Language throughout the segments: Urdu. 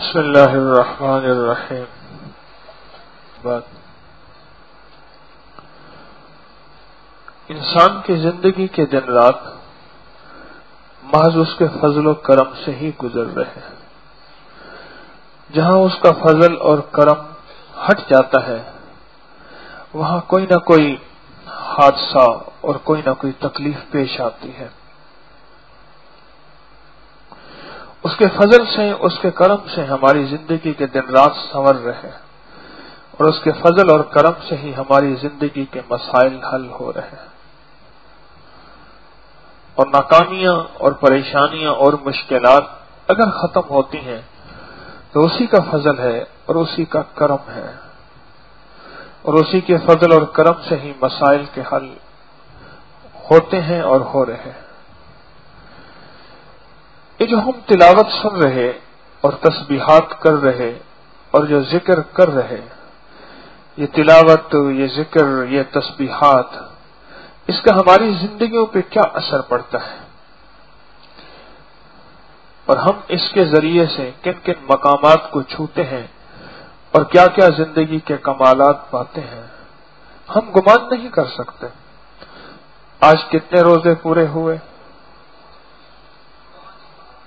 بسم اللہ الرحمن الرحیم. انسان کی زندگی کے دن رات محض اس کے فضل و کرم سے ہی گزر رہے ہیں. جہاں اس کا فضل اور کرم ہٹ جاتا ہے وہاں کوئی نہ کوئی حادثہ اور کوئی نہ کوئی تکلیف پیش آتی ہے. اس کے فضل سے، اس کے کرم سے ہماری زندگی کے دن رات سنور رہے اور اس کے فضل اور کرم سے ہی ہماری زندگی کے مسائل حل ہو رہے ہیں. اور ناکامیاں اور پریشانیاں اور مشکلات اگر ختم ہوتی ہیں تو اسی کا فضل ہے اور اسی کا کرم ہے، اور اسی کے فضل اور کرم سے ہی مسائل کے حل ہوتے ہیں اور ہو رہے ہیں. یہ جو ہم تلاوت سن رہے اور تسبیحات کر رہے اور جو ذکر کر رہے، یہ تلاوت، یہ ذکر، یہ تسبیحات، اس کا ہماری زندگیوں پہ کیا اثر پڑتا ہے اور ہم اس کے ذریعے سے کن کن مقامات کو چھوتے ہیں اور کیا کیا زندگی کے کمالات پاتے ہیں، ہم گمان نہیں کر سکتے. آج کتنے روزے پورے ہوئے؟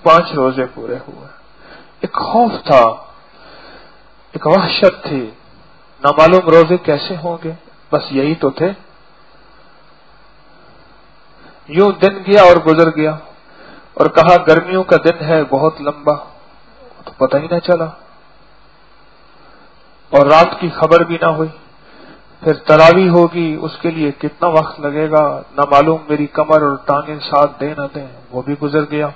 5 روزے پورے ہوئے. ایک خوف تھا، ایک وحشت تھی، نامعلوم روزے کیسے ہوں گے. بس یہی تو تھے. یوں دن گیا اور گزر گیا اور کہا گرمیوں کا دن ہے بہت لمبا، تو پتہ ہی نہ چلا اور رات کی خبر بھی نہ ہوئی. پھر تراویح ہوگی، اس کے لیے کتنا وقت لگے گا نہ معلوم. میری کمر اور ٹانگیں ساتھ دے نہ دیں، وہ بھی گزر گیا.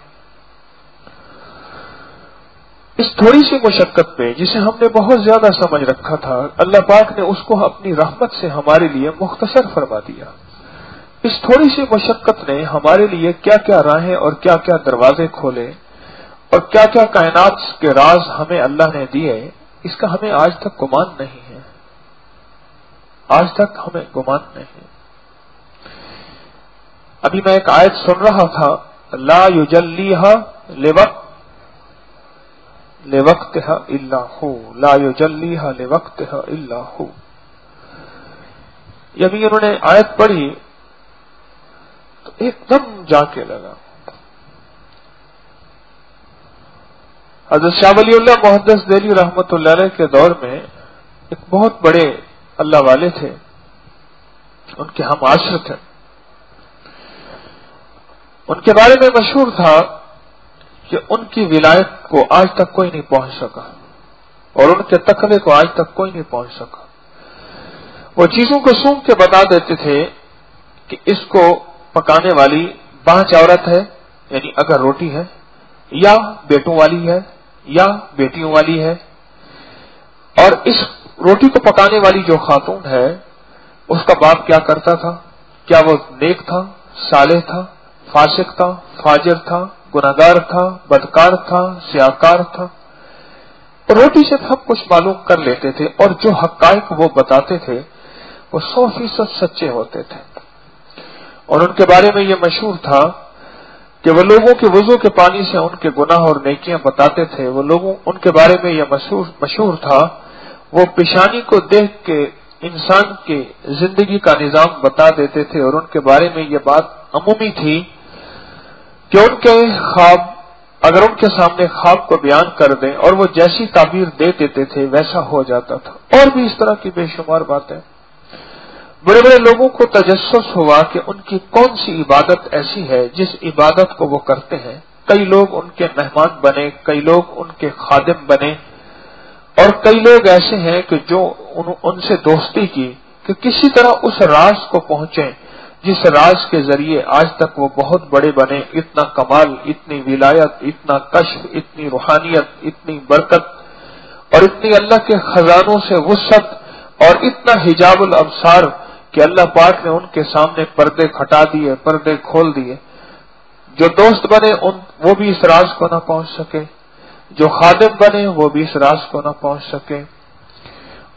اس تھوڑی سی مشقت پہ جسے ہم نے بہت زیادہ سمجھ رکھا تھا، اللہ پاک نے اس کو اپنی رحمت سے ہمارے لیے مختصر فرما دیا. اس تھوڑی سی مشقت نے ہمارے لیے کیا کیا راہیں اور کیا کیا دروازے کھولے اور کیا کیا کائنات کے راز ہمیں اللہ نے دیے، اس کا ہمیں آج تک گمان نہیں ہے. آج تک ہمیں گمان نہیں. ابھی میں ایک آیت سن رہا تھا، لا یجلیھا لوقتھا الا ہو، لا یجلیھا لوقتھا الا ہو. ابھی انہوں نے آیت پڑھی تو ایک دم جا کے لگا. حضرت شاہ ولی اللہ محدث دہلوی رحمۃ اللہ علیہ کے دور میں ایک بہت بڑے اللہ والے تھے، ان کے ہم عصر تھے. ان کے بارے میں مشہور تھا کہ ان کی ولایت کو آج تک کوئی نہیں پہنچ سکا اور ان کے تقوی کو آج تک کوئی نہیں پہنچ سکا. وہ چیزوں کو سونگ کے بتا دیتے تھے کہ اس کو پکانے والی بانچ عورت ہے، یعنی اگر روٹی ہے، یا بیٹوں والی ہے یا بیٹیوں والی ہے. اور اس روٹی کو پکانے والی جو خاتون ہے اس کا باپ کیا کرتا تھا؟ کیا وہ نیک تھا، صالح تھا، فاسق تھا، فاجر تھا، گناہگار تھا، بدکار تھا، سیاہکار تھا؟ روٹی سے سب کچھ معلوم کر لیتے تھے اور جو حقائق وہ بتاتے تھے وہ 100% سچے ہوتے تھے. اور ان کے بارے میں یہ مشہور تھا کہ وہ لوگوں کے وضو کے پانی سے ان کے گناہ اور نیکیاں بتاتے تھے. وہ لوگوں ان کے بارے میں یہ مشہور تھا، وہ پیشانی کو دیکھ کے انسان کی زندگی کا نظام بتا دیتے تھے. اور ان کے بارے میں یہ بات عمومی تھی کہ ان کے خواب، اگر ان کے سامنے خواب کو بیان کر دیں اور وہ جیسی تعبیر دے دیتے تھے ویسا ہو جاتا تھا. اور بھی اس طرح کی بے شمار باتیں. بڑے بڑے لوگوں کو تجسس ہوا کہ ان کی کون سی عبادت ایسی ہے جس عبادت کو وہ کرتے ہیں. کئی لوگ ان کے مہمان بنے، کئی لوگ ان کے خادم بنے، اور کئی لوگ ایسے ہیں کہ جو ان سے دوستی کی کہ کسی طرح اس راز کو پہنچیں جس راز کے ذریعے آج تک وہ بہت بڑے بنے. اتنا کمال، اتنی ولایت، اتنا کشف، اتنی روحانیت، اتنی برکت اور اتنی اللہ کے خزانوں سے وسعت اور اتنا حجاب الابصار کہ اللہ پاک نے ان کے سامنے پردے ہٹا دیے، پردے کھول دیے. جو دوست بنے وہ بھی اس راز کو نہ پہنچ سکے، جو خادم بنے وہ بھی اس راز کو نہ پہنچ سکے،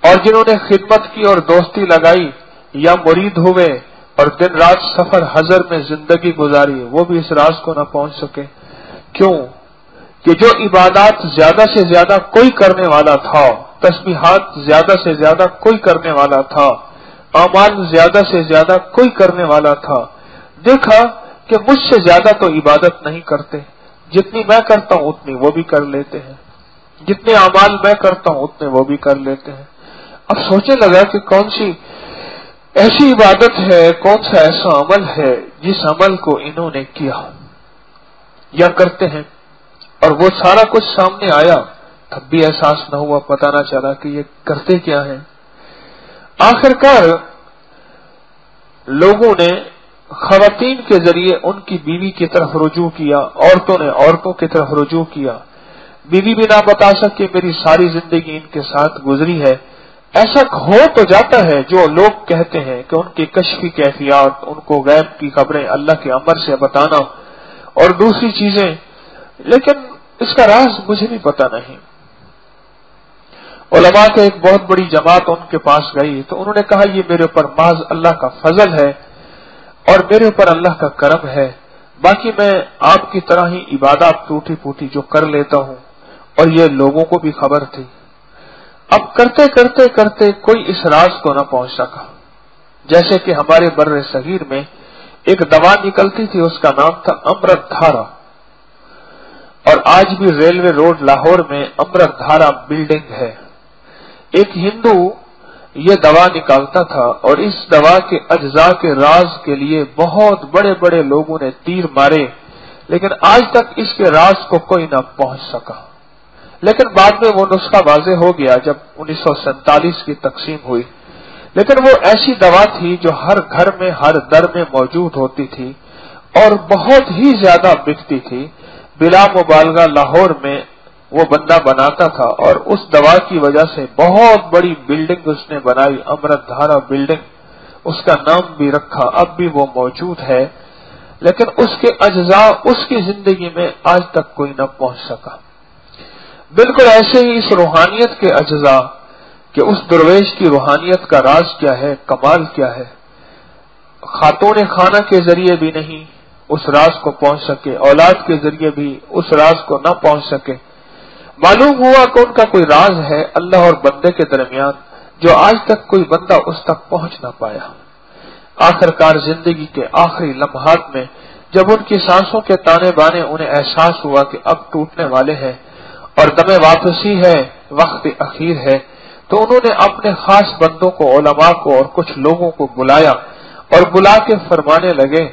اور جنہوں نے خدمت کی اور دوستی لگائی یا مرید ہوئے اور دن رات سفر حضر میں زندگی گزاری وہ بھی اس راز کو نہ پہنچ سکے. کیوں؟ کہ جو عبادات زیادہ سے زیادہ کوئی کرنے والا تھا، تسبیحات زیادہ سے زیادہ کوئی کرنے والا تھا، اعمال زیادہ سے زیادہ کوئی کرنے والا تھا، دیکھا کہ مجھ سے زیادہ تو عبادت نہیں کرتے، جتنی میں کرتا ہوں اتنی وہ بھی کر لیتے ہیں، جتنے اعمال میں کرتا ہوں اتنے وہ بھی کر لیتے ہیں۔ اب سوچنے لگا کہ کون سی ایسی عبادت ہے، کون سا ایسا عمل ہے جس عمل کو انہوں نے کیا یا کرتے ہیں، اور وہ سارا کچھ سامنے آیا تب بھی احساس نہ ہوا، پتہ نہ چلا کہ یہ کرتے کیا ہیں۔ آخرکار لوگوں نے خواتین کے ذریعے ان کی بیوی کی طرف رجوع کیا، عورتوں نے عورتوں کی طرف رجوع کیا، بیوی بھی نہ بتا سکے میری ساری زندگی ان کے ساتھ گزری ہے۔ ایسا ہو تو جاتا ہے جو لوگ کہتے ہیں کہ ان کی کشفی کیفیات، ان کو غیب کی خبریں اللہ کے امر سے بتانا اور دوسری چیزیں، لیکن اس کا راز مجھے بھی پتہ نہیں۔ علماء کے ایک بہت بڑی جماعت ان کے پاس گئی تو انہوں نے کہا یہ میرے اوپر محض اللہ کا فضل ہے اور میرے اوپر اللہ کا کرم ہے، باقی میں آپ کی طرح ہی عبادات ٹوٹی پوٹی جو کر لیتا ہوں، اور یہ لوگوں کو بھی خبر تھی۔ اب کرتے کرتے کرتے کوئی اس راز کو نہ پہنچ سکا، جیسے کہ ہمارے بر صغیر میں ایک دوا نکلتی تھی، اس کا نام تھا امرت دھارا، اور آج بھی ریلوے روڈ لاہور میں امرت دھارا بلڈنگ ہے۔ ایک ہندو یہ دوا نکالتا تھا اور اس دوا کے اجزاء کے راز کے لیے بہت بڑے بڑے لوگوں نے تیر مارے، لیکن آج تک اس کے راز کو کوئی نہ پہنچ سکا۔ لیکن بعد میں وہ نسخہ واضح ہو گیا جب 1947 کی تقسیم ہوئی، لیکن وہ ایسی دوا تھی جو ہر گھر میں ہر در میں موجود ہوتی تھی اور بہت ہی زیادہ بکتی تھی۔ بلا مبالغہ لاہور میں وہ بندہ بناتا تھا اور اس دوا کی وجہ سے بہت بڑی بلڈنگ اس نے بنائی، امرت دھارا بلڈنگ، اس کا نام بھی رکھا، اب بھی وہ موجود ہے، لیکن اس کے اجزاء اس کی زندگی میں آج تک کوئی نہ پہنچ سکا۔ بالکل ایسے ہی اس روحانیت کے اجزاء کہ اس درویش کی روحانیت کا راز کیا ہے، کمال کیا ہے، خاتون خانہ کے ذریعے بھی نہیں اس راز کو پہنچ سکے، اولاد کے ذریعے بھی اس راز کو نہ پہنچ سکے۔ معلوم ہوا کہ ان کا کوئی راز ہے اللہ اور بندے کے درمیان جو آج تک کوئی بندہ اس تک پہنچ نہ پایا۔ آخرکار زندگی کے آخری لمحات میں جب ان کی سانسوں کے تانے بانے انہیں احساس ہوا کہ اب ٹوٹنے والے ہیں اور دم واپسی ہے، وقت اخیر ہے، تو انہوں نے اپنے خاص بندوں کو، علماء کو اور کچھ لوگوں کو بلایا اور بلا کے فرمانے لگے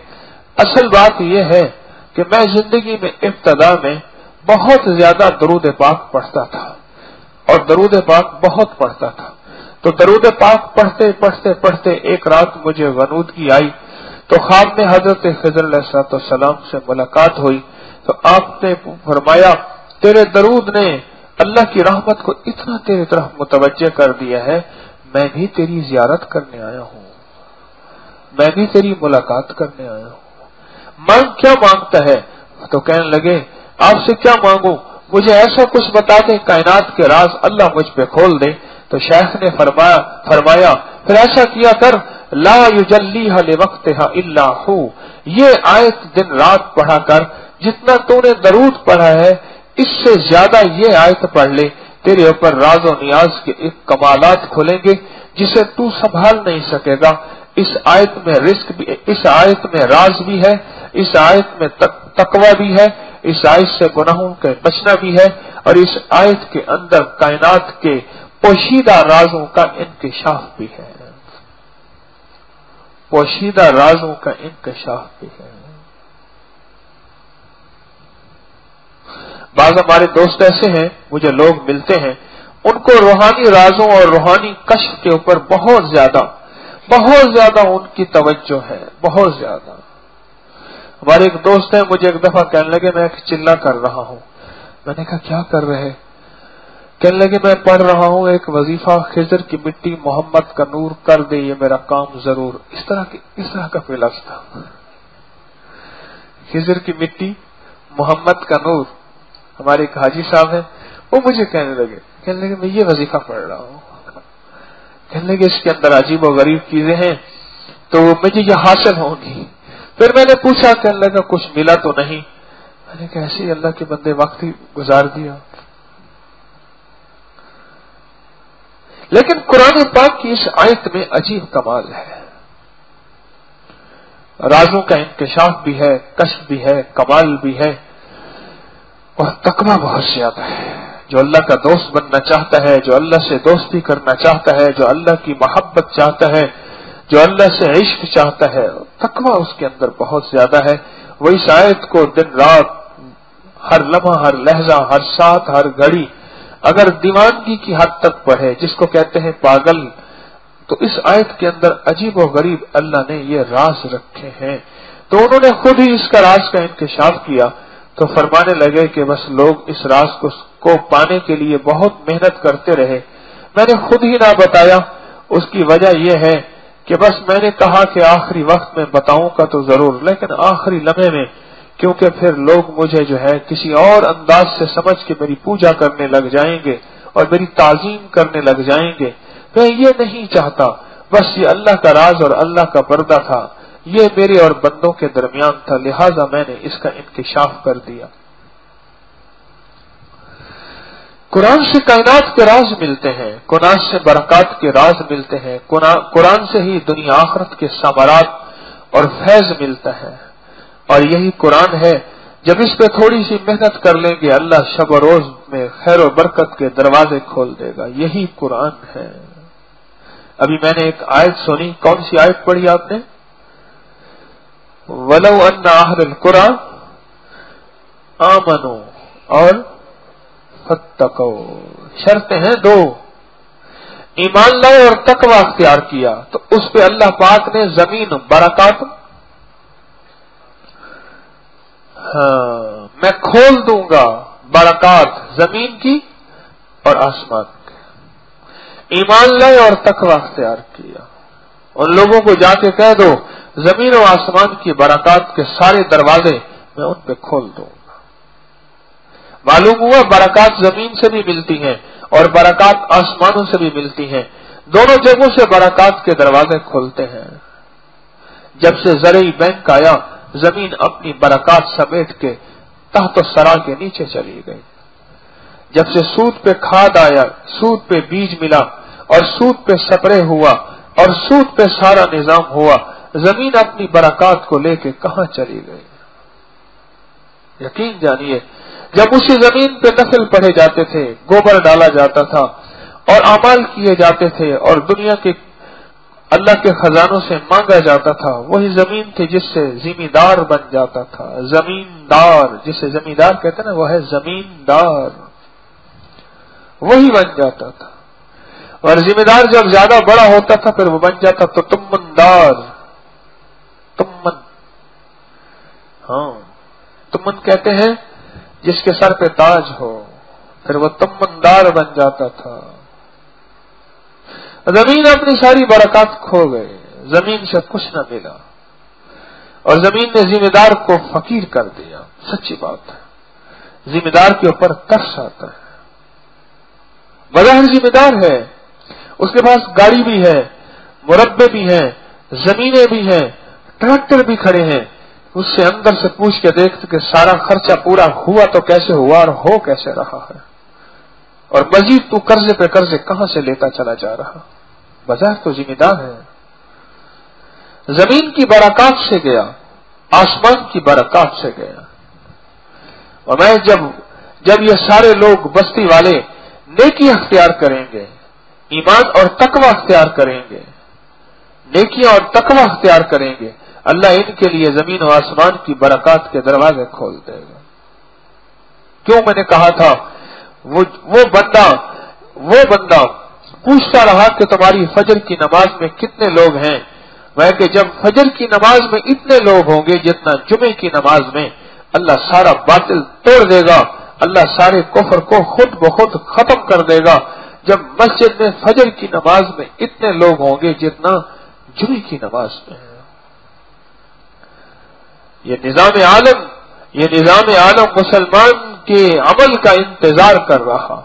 اصل بات یہ ہے کہ میں زندگی میں ابتدا میں بہت زیادہ درود پاک پڑھتا تھا اور درود پاک بہت پڑھتا تھا، تو درود پاک پڑھتے پڑھتے پڑھتے ایک رات مجھے غنودگی آئی تو خواب میں حضرت خضر علیہ السلام سے ملاقات ہوئی تو آپ نے فرمایا تیرے درود نے اللہ کی رحمت کو اتنا تیری طرف متوجہ کر دیا ہے، میں بھی تیری زیارت کرنے آیا ہوں، میں بھی تیری ملاقات کرنے آیا ہوں، مانگ کیا مانگتا ہے؟ تو کہنے لگے آپ سے کیا مانگوں، مجھے ایسا کچھ بتا دیں کائنات کے راز اللہ مجھ پہ کھول دے۔ تو شیخ نے فرمایا پھر ایسا کیا کر لا یجلیھا لوقتھا الا ہو، یہ آیت دن رات پڑھا کر، جتنا تو نے درود پڑھا ہے اس سے زیادہ یہ آیت پڑھ لے، تیرے اوپر راز و نیاز کے ایک کمالات کھلیں گے جسے تو سنبھال نہیں سکے گا۔ اس آیت میں رزق بھی، اس آیت میں راز بھی ہے، اس آیت میں تقوی بھی ہے، اس آیت سے گناہوں کے بچنا بھی ہے، اور اس آیت کے اندر کائنات کے پوشیدہ رازوں کا انکشاف بھی ہے، پوشیدہ رازوں کا انکشاف بھی ہے۔ بعض ہمارے دوست ایسے ہیں، مجھے لوگ ملتے ہیں، ان کو روحانی رازوں اور روحانی کشف کے اوپر بہت زیادہ ان کی توجہ ہے، بہت زیادہ۔ ہمارے ایک دوست ہیں، مجھے ایک دفعہ کہنے لگے میں ایک چلہ کر رہا ہوں، میں نے کہا کیا کر رہے؟ کہنے لگے میں پڑھ رہا ہوں ایک وظیفہ، خضر کی مٹی محمد کا نور کر دے یہ میرا کام ضرور، اس طرح کا کوئی لفظ تھا، خضر کی مٹی محمد کا نور۔ ہمارے ایک حاجی صاحب ہیں، وہ مجھے کہنے لگے میں یہ وظیفہ پڑھ رہا ہوں، کہنے لگے اس کے اندر عجیب و غریب چیزیں ہیں تو مجھے یہ حاصل ہوں گی۔ پھر میں نے پوچھا، کہنے لگا کچھ ملا تو نہیں؟ میں نے کہا ایسے ہی اللہ کے بندے وقت ہی گزار دیا. لیکن قرآن پاک کی اس آیت میں عجیب کمال ہے. رازوں کا انکشاف بھی ہے، کشف بھی ہے، کمال بھی ہے، اور تقویٰ بہت زیادہ ہے. جو اللہ کا دوست بننا چاہتا ہے، جو اللہ سے دوستی کرنا چاہتا ہے، جو اللہ کی محبت چاہتا ہے، جو اللہ سے عشق چاہتا ہے، تقویٰ اس کے اندر بہت زیادہ ہے. وہ اس آیت کو دن رات، ہر لمحہ، ہر لہجہ، ہر ساتھ، ہر گھڑی اگر دیوانگی کی حد تک پڑھے، جس کو کہتے ہیں پاگل، تو اس آیت کے اندر عجیب و غریب اللہ نے یہ راز رکھے ہیں. تو انہوں نے خود ہی اس کا راز کا انکشاف کیا تو فرمانے لگے کہ بس لوگ اس راز کو پانے کے لیے بہت محنت کرتے رہے. میں نے خود ہی نہ بتایا. اس کی وجہ یہ ہے کہ بس میں نے کہا کہ آخری وقت میں بتاؤں گا تو ضرور، لیکن آخری لمحے میں کیونکہ پھر لوگ مجھے جو ہے کسی اور انداز سے سمجھ کے میری پوجا کرنے لگ جائیں گے اور میری تعظیم کرنے لگ جائیں گے. میں یہ نہیں چاہتا. بس یہ اللہ کا راز اور اللہ کا پردہ تھا، یہ میرے اور بندوں کے درمیان تھا، لہذا میں نے اس کا انکشاف کر دیا. قرآن سے کائنات کے راز ملتے ہیں، قرآن سے برکات کے راز ملتے ہیں، قرآن سے ہی دنیا آخرت کے ثمرات اور فیض ملتا ہے. اور یہی قرآن ہے، جب اس پہ تھوڑی سی محنت کر لیں گے اللہ شب و روز میں خیر و برکت کے دروازے کھول دے گا. یہی قرآن ہے. ابھی میں نے ایک آیت سنی. کون سی آیت پڑھی آپ نے؟ وَلَوْ أَنَّ أَهْلَ الْقُرَىٰ آمَنُوا اور فَاتَّقَوْا. شرطیں ہیں دو، ایمان لائے اور تقوی اختیار کیا تو اس پہ اللہ پاک نے زمین برکات میں کھول دوں گا، برکات زمین کی اور آسمان کی. ایمان لائے اور تقوی اختیار کیا. ان لوگوں کو جا کے کہہ دو زمین و آسمان کی برکات کے سارے دروازے میں ان پہ کھول دوں گا. معلوم ہوا برکات زمین سے بھی ملتی ہیں اور برکات آسمانوں سے بھی ملتی ہیں. دونوں جگہوں سے برکات کے دروازے کھولتے ہیں. جب سے زرعی بینک آیا، زمین اپنی برکات سمیٹ کے تحت و سرا کے نیچے چلی گئی. جب سے سود پہ کھاد آیا، سود پہ بیج ملا اور سود پہ سپرے ہوا اور سود پہ سارا نظام ہوا، زمین اپنی برکات کو لے کے کہاں چلی گئی؟ یقین جانیے، جب اسی زمین پہ نفل پڑھے جاتے تھے، گوبر ڈالا جاتا تھا اور اعمال کیے جاتے تھے اور دنیا کے اللہ کے خزانوں سے مانگا جاتا تھا، وہی زمین تھی جس سے زمیندار بن جاتا تھا. زمیندار جسے زمیندار کہتے ہیں نا، وہ ہے زمیندار، وہی بن جاتا تھا. اور زمیندار جب زیادہ بڑا ہوتا تھا پھر وہ بن جاتا تو تمندار. تمن، ہاں تمن کہتے ہیں جس کے سر پہ تاج ہو، پھر وہ تمندار بن جاتا تھا. زمین اپنی ساری برکات کھو گئے، زمین سے کچھ نہ ملا اور زمین نے ذمہ دار کو فقیر کر دیا. سچی بات ہے، ذمہ دار کے اوپر ترس آتا ہے. بظاہر ذمہ دار ہے، اس کے پاس گاڑی بھی ہے، مربے بھی ہیں، زمینیں بھی ہیں، ٹریکٹر بھی کھڑے ہیں. اس سے اندر سے پوچھ کے دیکھتے کہ سارا خرچہ پورا ہوا تو کیسے ہوا اور ہو کیسے رہا ہے، اور مزید تو قرضے پہ قرضے کہاں سے لیتا چلا جا رہا. بظاہر تو ذمہ دار ہے. زمین کی برکات سے گیا، آسمان کی برکات سے گیا. اور میں جب یہ سارے لوگ بستی والے نیکی اختیار کریں گے، ایمان اور تقوی اختیار کریں گے، نیکیاں اور تقوی اختیار کریں گے، اللہ ان کے لیے زمین و آسمان کی برکات کے دروازے کھول دے گا. کیوں میں نے کہا تھا وہ بندہ پوچھتا رہا کہ تمہاری فجر کی نماز میں کتنے لوگ ہیں؟ میں کہ جب فجر کی نماز میں اتنے لوگ ہوں گے جتنا جمعے کی نماز میں، اللہ سارا باطل توڑ دے گا، اللہ سارے کفر کو خود بخود ختم کر دے گا. جب مسجد میں فجر کی نماز میں اتنے لوگ ہوں گے جتنا جمعے کی نماز میں ہے. یہ نظام عالم مسلمان کے عمل کا انتظار کر رہا.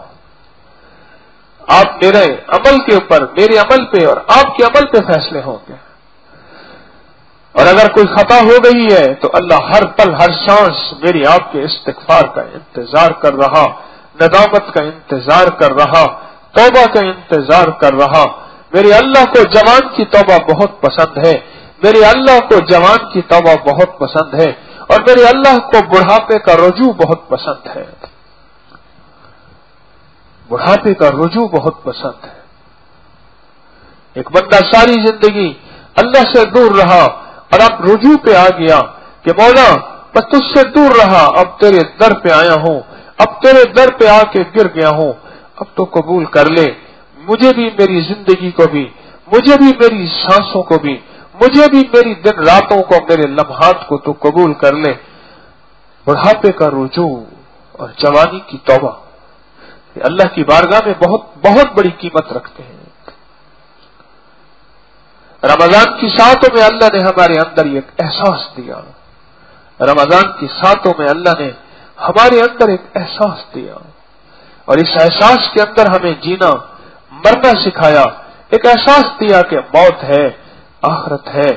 آپ میرے عمل کے اوپر، میرے عمل پہ اور آپ کے عمل پہ فیصلے ہوں گے. اور اگر کوئی خطا ہو گئی ہے تو اللہ ہر پل ہر سانس میری آپ کے استغفار کا انتظار کر رہا، ندامت کا انتظار کر رہا، توبہ کا انتظار کر رہا۔ میرے اللہ کو جوان کی توبہ بہت پسند ہے، میرے اللہ کو جوان کی توبہ بہت پسند ہے، اور میرے اللہ کو بڑھاپے کا رجوع بہت پسند ہے، بڑھاپے کا رجوع بہت پسند ہے۔ ایک بندہ ساری زندگی اللہ سے دور رہا اور اب رجوع پہ آ گیا کہ مولا میں تجھ سے دور رہا، اب تیرے در پہ آیا ہوں، اب تیرے در پہ آ کے گر گیا ہوں، اب تو قبول کر لے مجھے بھی، میری زندگی کو بھی، مجھے بھی میری سانسوں کو بھی، مجھے بھی میری دن راتوں کو، میرے لمحات کو تو قبول کر لے۔ بڑھاپے کا رجوع اور جوانی کی توبہ یہ اللہ کی بارگاہ میں بہت بہت بڑی قیمت رکھتے ہیں۔ رمضان کی ساعتوں میں اللہ نے ہمارے اندر ایک احساس دیا، رمضان کی ساعتوں میں اللہ نے ہمارے اندر ایک احساس دیا، اور اس احساس کے اندر ہمیں جینا مرنا سکھایا۔ ایک احساس دیا کہ موت ہے، آخرت ہے،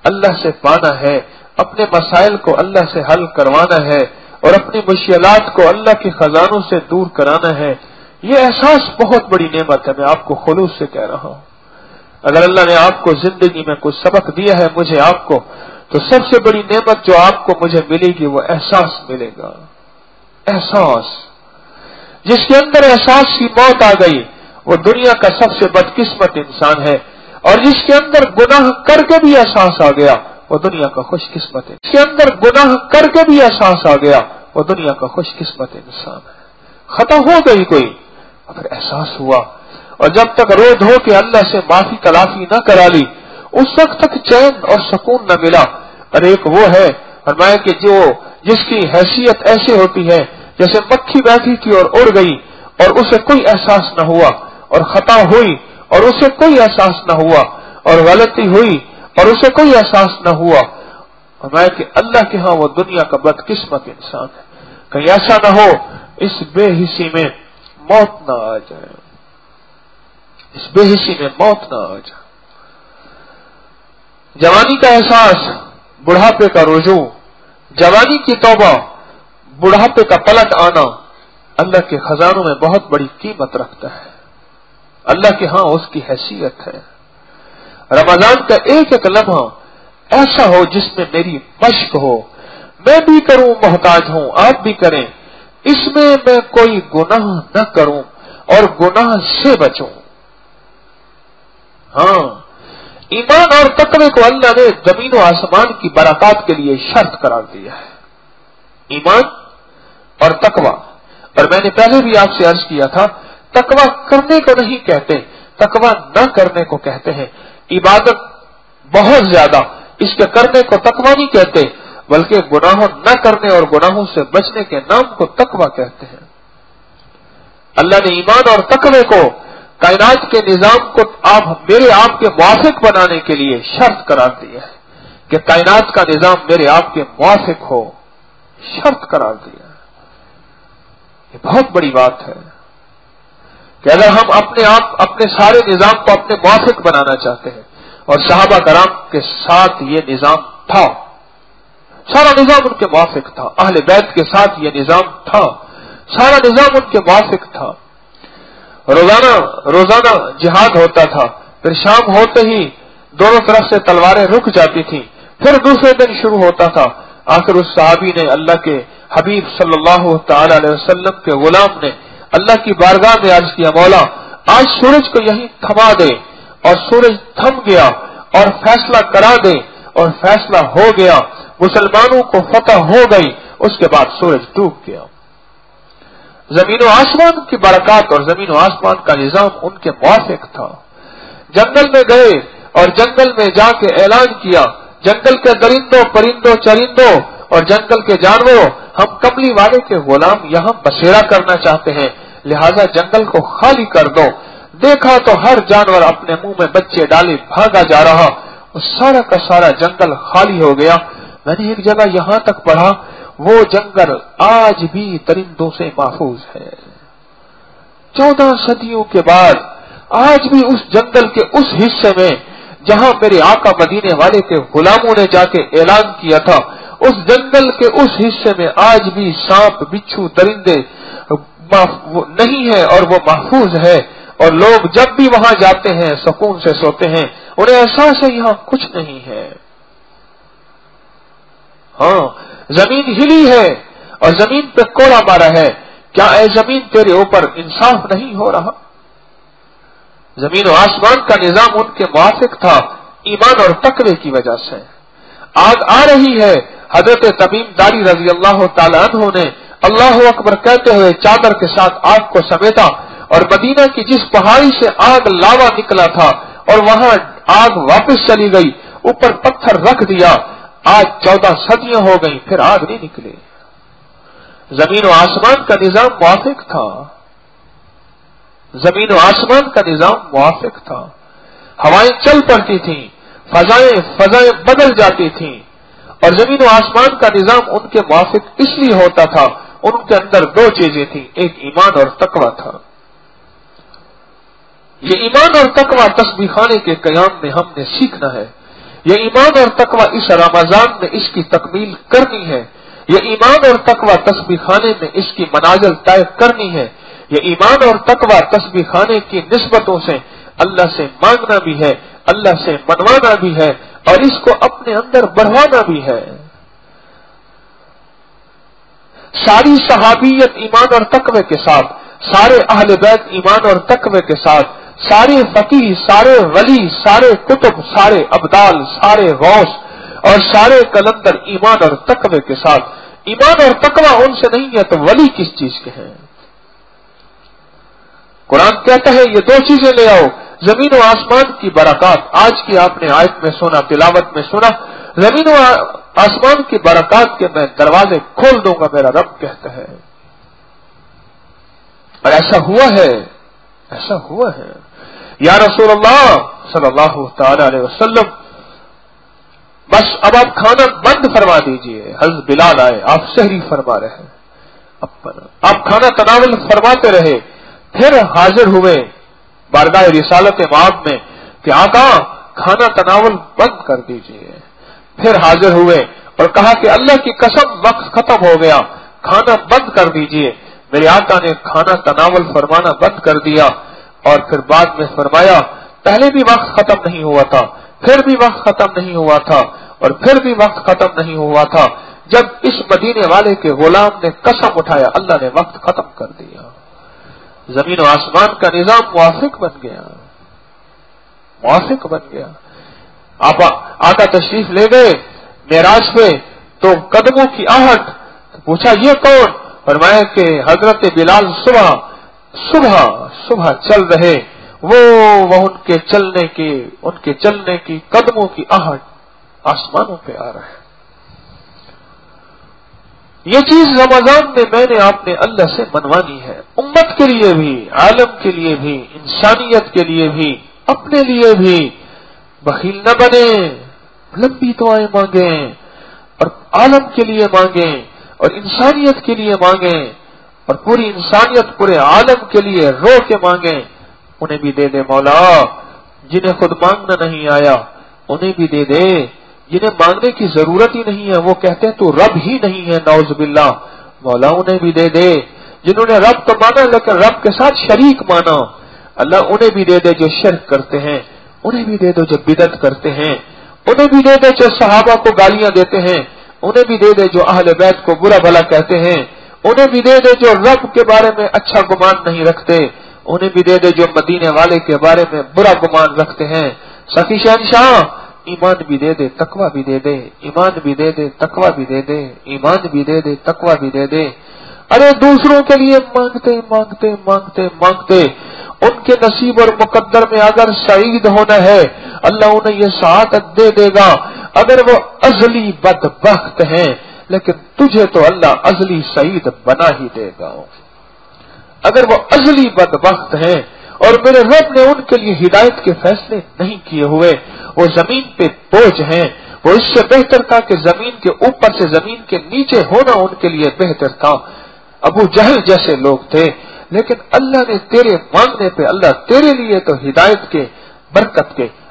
اللہ سے پانا ہے، اپنے مسائل کو اللہ سے حل کروانا ہے، اور اپنی مشکلات کو اللہ کے خزانوں سے دور کرانا ہے۔ یہ احساس بہت بڑی نعمت ہے، میں آپ کو خلوص سے کہہ رہا ہوں۔ اگر اللہ نے آپ کو زندگی میں کچھ سبق دیا ہے مجھے آپ کو، تو سب سے بڑی نعمت جو آپ کو مجھے ملے گی وہ احساس ملے گا۔ احساس، جس کے اندر احساس کی موت آ گئی وہ دنیا کا سب سے بدقسمت انسان ہے، اور جس کے اندر گناہ کر کے بھی احساس آ گیا وہ دنیا کا خوش قسمت ہے۔ جس کے اندر گناہ کر کے بھی احساس آ گیا وہ دنیا کا خوش قسمت انسان ہے۔ خطا ہو گئی کوئی، اگر احساس ہوا، اور جب تک رو دھو کے اللہ سے معافی تلافی نہ کرا لی اس وقت تک چین اور سکون نہ ملا۔ اور ایک وہ ہے فرمایا کہ جو جس کی حیثیت ایسے ہوتی ہے جیسے مکھی بیٹھی تھی اور اڑ گئی اور اسے کوئی احساس نہ ہوا، اور خطا ہوئی اور اسے کوئی احساس نہ ہوا، اور غلطی ہوئی اور اسے کوئی احساس نہ ہوا۔ فرمایا کہ اللہ کے ہاں وہ دنیا کا بدقسمت انسان ہے۔ کہیں ایسا نہ ہو اس بے حسی میں موت نہ آ جائے، اس بے حسی میں موت نہ آ جائے۔ جوانی کا احساس، بڑھاپے کا رجوع، جوانی کی توبہ، بڑھاپے کا پلٹ آنا اللہ کے خزانوں میں بہت بڑی قیمت رکھتا ہے، اللہ کے ہاں اس کی حیثیت ہے۔ رمضان کا ایک ایک لمحہ ایسا ہو جس میں میری مشق ہو، میں بھی کروں محتاج ہوں، آپ بھی کریں، اس میں میں کوئی گناہ نہ کروں اور گناہ سے بچوں۔ ہاں، ایمان اور تقوی کو اللہ نے زمین و آسمان کی برکات کے لیے شرط قرار دیا ہے، ایمان اور تقوی۔ اور میں نے پہلے بھی آپ سے عرض کیا تھا، تقوی کرنے کو نہیں کہتے، تقوی نہ کرنے کو کہتے ہیں۔ عبادت بہت زیادہ، اس کے کرنے کو تقوی نہیں کہتے، بلکہ گناہوں نہ کرنے اور گناہوں سے بچنے کے نام کو تقوی کہتے ہیں۔ اللہ نے ایمان اور تقوی کو، کائنات کے نظام کو میرے آپ کے موافق بنانے کے لیے شرط قرار دیا ہے کہ کائنات کا نظام میرے آپ کے موافق ہو، شرط قرار دیا ہے۔ یہ بہت بڑی بات ہے کہ اگر ہم اپنے سارے نظام کو اپنے موافق بنانا چاہتے ہیں، اور صحابہ کرام کے ساتھ یہ نظام تھا، سارا نظام ان کے موافق تھا، اہل بیت کے ساتھ یہ نظام تھا، سارا نظام ان کے موافق تھا۔ روزانہ جہاد ہوتا تھا، پھر شام ہوتے ہی دونوں طرف سے تلواریں رک جاتی تھیں، پھر دوسرے دن شروع ہوتا تھا۔ آخر اس صحابی نے، اللہ کے حبیب صلی اللہ تعالی علیہ وسلم کے غلام نے اللہ کی بارگاہ میں عرض کیا، مولا آج سورج کو یہیں تھما دے، اور سورج تھم گیا، اور فیصلہ کرا دے، اور فیصلہ ہو گیا، مسلمانوں کو فتح ہو گئی۔ اس کے بعد سورج ڈوب گیا۔ زمین و آسمان کی برکات اور زمین و آسمان کا نظام ان کے موافق تھا۔ جنگل میں گئے اور جنگل میں جا کے اعلان کیا، جنگل کے درندوں، پرندوں، چرندوں اور جنگل کے جانوروں، ہم کملی والے کے غلام یہاں بسیرا کرنا چاہتے ہیں، لہذا جنگل کو خالی کر دو۔ دیکھا تو ہر جانور اپنے منہ میں بچے ڈالے بھاگا جا رہا، اور سارا کا سارا جنگل خالی ہو گیا۔ میں نے ایک جگہ یہاں تک پڑھا، وہ جنگل آج بھی درندوں سے محفوظ ہے۔ 14 صدیوں کے بعد آج بھی اس جنگل کے اس حصے میں جہاں میرے آقا مدینے والے کے غلاموں نے جا کے اعلان کیا تھا، اس جنگل کے اس حصے میں آج بھی سانپ بچھو درندے نہیں ہے اور وہ محفوظ ہے، اور لوگ جب بھی وہاں جاتے ہیں سکون سے سوتے ہیں، انہیں احساس ہے یہاں کچھ نہیں ہے۔ ہاں، زمین ہلی ہے اور زمین پہ کوڑا مارا ہے، کیا اے زمین تیرے اوپر انصاف نہیں ہو رہا؟ زمین و آسمان کا نظام ان کے موافق تھا ایمان اور تقوی کی وجہ سے۔ آگ آ رہی ہے، حضرت تمیم داری رضی اللہ تعالی عنہ نے اللہ اکبر کہتے ہوئے چادر کے ساتھ آگ کو سمیٹا، اور مدینہ کی جس پہاڑی سے آگ لاوا نکلا تھا اور وہاں آگ واپس چلی گئی، اوپر پتھر رکھ دیا، آج 14 صدیاں ہو گئیں پھر آگ نہیں نکلی۔ زمین و آسمان کا نظام موافق تھا، زمین و آسمان کا نظام موافق تھا، ہوائیں چل پڑتی تھیں، فضائیں بدل جاتی تھیں، اور زمین و آسمان کا نظام ان کے موافق اس لیے ہوتا تھا، ان کے اندر دو چیزیں تھیں، ایک ایمان اور تقوی تھا۔ یہ ایمان اور تقوی تسبیح خانے کے قیام میں ہم نے سیکھنا ہے، یہ ایمان اور تقوی اس رمضان میں اس کی تکمیل کرنی ہے، یہ ایمان اور تقوی تسبیح خانے میں اس کی منازل طے کرنی ہے، یہ ایمان اور تقوی تسبیح خانے کی نسبتوں سے اللہ سے مانگنا بھی ہے، اللہ سے منوانا بھی ہے، اور اس کو اپنے اندر بڑھوانا بھی ہے۔ ساری صحابیت ایمان اور تقوی کے ساتھ، سارے اہل بیت ایمان اور تقوی کے ساتھ، سارے فقیہ، سارے ولی، سارے کتب، سارے ابدال، سارے غوث اور سارے کلندر ایمان اور تقوی کے ساتھ۔ ایمان اور تقوی ان سے نہیں ہے تو ولی کس چیز کے ہیں؟ قرآن کہتا ہے یہ دو چیزیں لے آؤ، زمین و آسمان کی برکات، آج کی آپ نے آیت میں سنا، تلاوت میں سنا، زمین و آسمان کی برکات کے میں دروازے کھول دوں گا میرا رب کہتا ہے، اور ایسا ہوا ہے، ایسا ہوا ہے۔ یا رسول اللہ صلی اللہ تعالی علیہ وسلم، بس اب آپ کھانا بند فرما دیجئے۔ حضرت بلال آئے، آپ سحری فرما رہے ہیں، آپ کھانا تناول فرماتے رہے، پھر حاضر ہوئے بارگاہ رسالت مآب میں کہ آقا کھانا تناول بند کر دیجئے۔ پھر حاضر ہوئے اور کہا کہ اللہ کی قسم وقت ختم ہو گیا، کھانا بند کر دیجئے۔ میرے آقا نے کھانا تناول فرمانا بند کر دیا، اور پھر بعد میں فرمایا پہلے بھی وقت ختم نہیں ہوا تھا، پھر بھی وقت ختم نہیں ہوا تھا، اور پھر بھی وقت ختم نہیں ہوا تھا، جب اس مدینے والے کے غلام نے قسم اٹھایا اللہ نے وقت ختم کر دیا۔ زمین و آسمان کا نظام موافق بن گیا، موافق بن گیا۔ آپ آقا تشریف لے گئے معراج پہ تو قدموں کی آہٹ، پوچھا یہ کون؟ فرمایا کہ حضرت بلال صبح چل رہے، وہ ان کے چلنے کی قدموں کی آہٹ آسمانوں پہ آ رہا ہے۔ یہ چیز رمضان میں میں نے آپ نے اللہ سے منوانی ہے، امت کے لیے بھی، عالم کے لیے بھی، انسانیت کے لیے بھی، اپنے لیے بھی۔ بخیل نہ بنے، لمبی دعائیں مانگیں، اور عالم کے لیے مانگیں، اور انسانیت کے لیے مانگیں، اور پوری انسانیت پورے عالم کے لیے رو کے مانگیں۔ انہیں بھی دے دے مولا، جنہیں خود مانگنا نہیں آیا انہیں بھی دے دے، جنہیں مانگنے کی ضرورت ہی نہیں ہے، وہ کہتے ہیں تو رب ہی نہیں ہے نعوذ باللہ، مولا انہیں بھی دے دے۔ جنہوں نے رب تو مانا لیکن رب کے ساتھ شریک مانا، اللہ انہیں بھی دے دے جو شرک کرتے ہیں، انہیں بھی دے دو جو بدعت کرتے ہیں، انہیں بھی دے دے جو صحابہ کو گالیاں دیتے ہیں، انہیں بھی دے دے جو اہل بیت کو برا بھلا کہتے ہیں، انہیں بھی دے دے جو رب کے بارے میں اچھا گمان نہیں رکھتے، انہیں بھی دے دے جو مدینے والے کے بارے میں برا گمان رکھتے ہیں۔ سخی شہنشاہ ایمان بھی دے دے، تقوی بھی دے دے، ایمان بھی دے دے، تقوی بھی دے دے، ایمان بھی دے دے، تقوی بھی دے دے۔ ارے دوسروں کے لیے مانگتے مانگتے مانگتے مانگتے ان کے نصیب اور مقدر میں اگر سعید ہونا ہے اللہ انہیں یہ سعادت دے دے گا، اگر وہ ازلی بدبخت ہیں لیکن تجھے تو اللہ ازلی سعید بنا ہی دے گا۔ اگر وہ ازلی بدبخت ہیں اور میرے رب نے ان کے لیے ہدایت کے فیصلے نہیں کیے ہوئے، وہ زمین پہ بوجھ ہیں، وہ اس سے بہتر تھا کہ زمین کے اوپر سے زمین کے نیچے ہونا ان کے لیے بہتر تھا۔ ابو جہل جیسے لوگ تھے، لیکن اللہ نے تیرے مانگنے پہ اللہ تیرے لیے تو ہدایت کے، برکت کے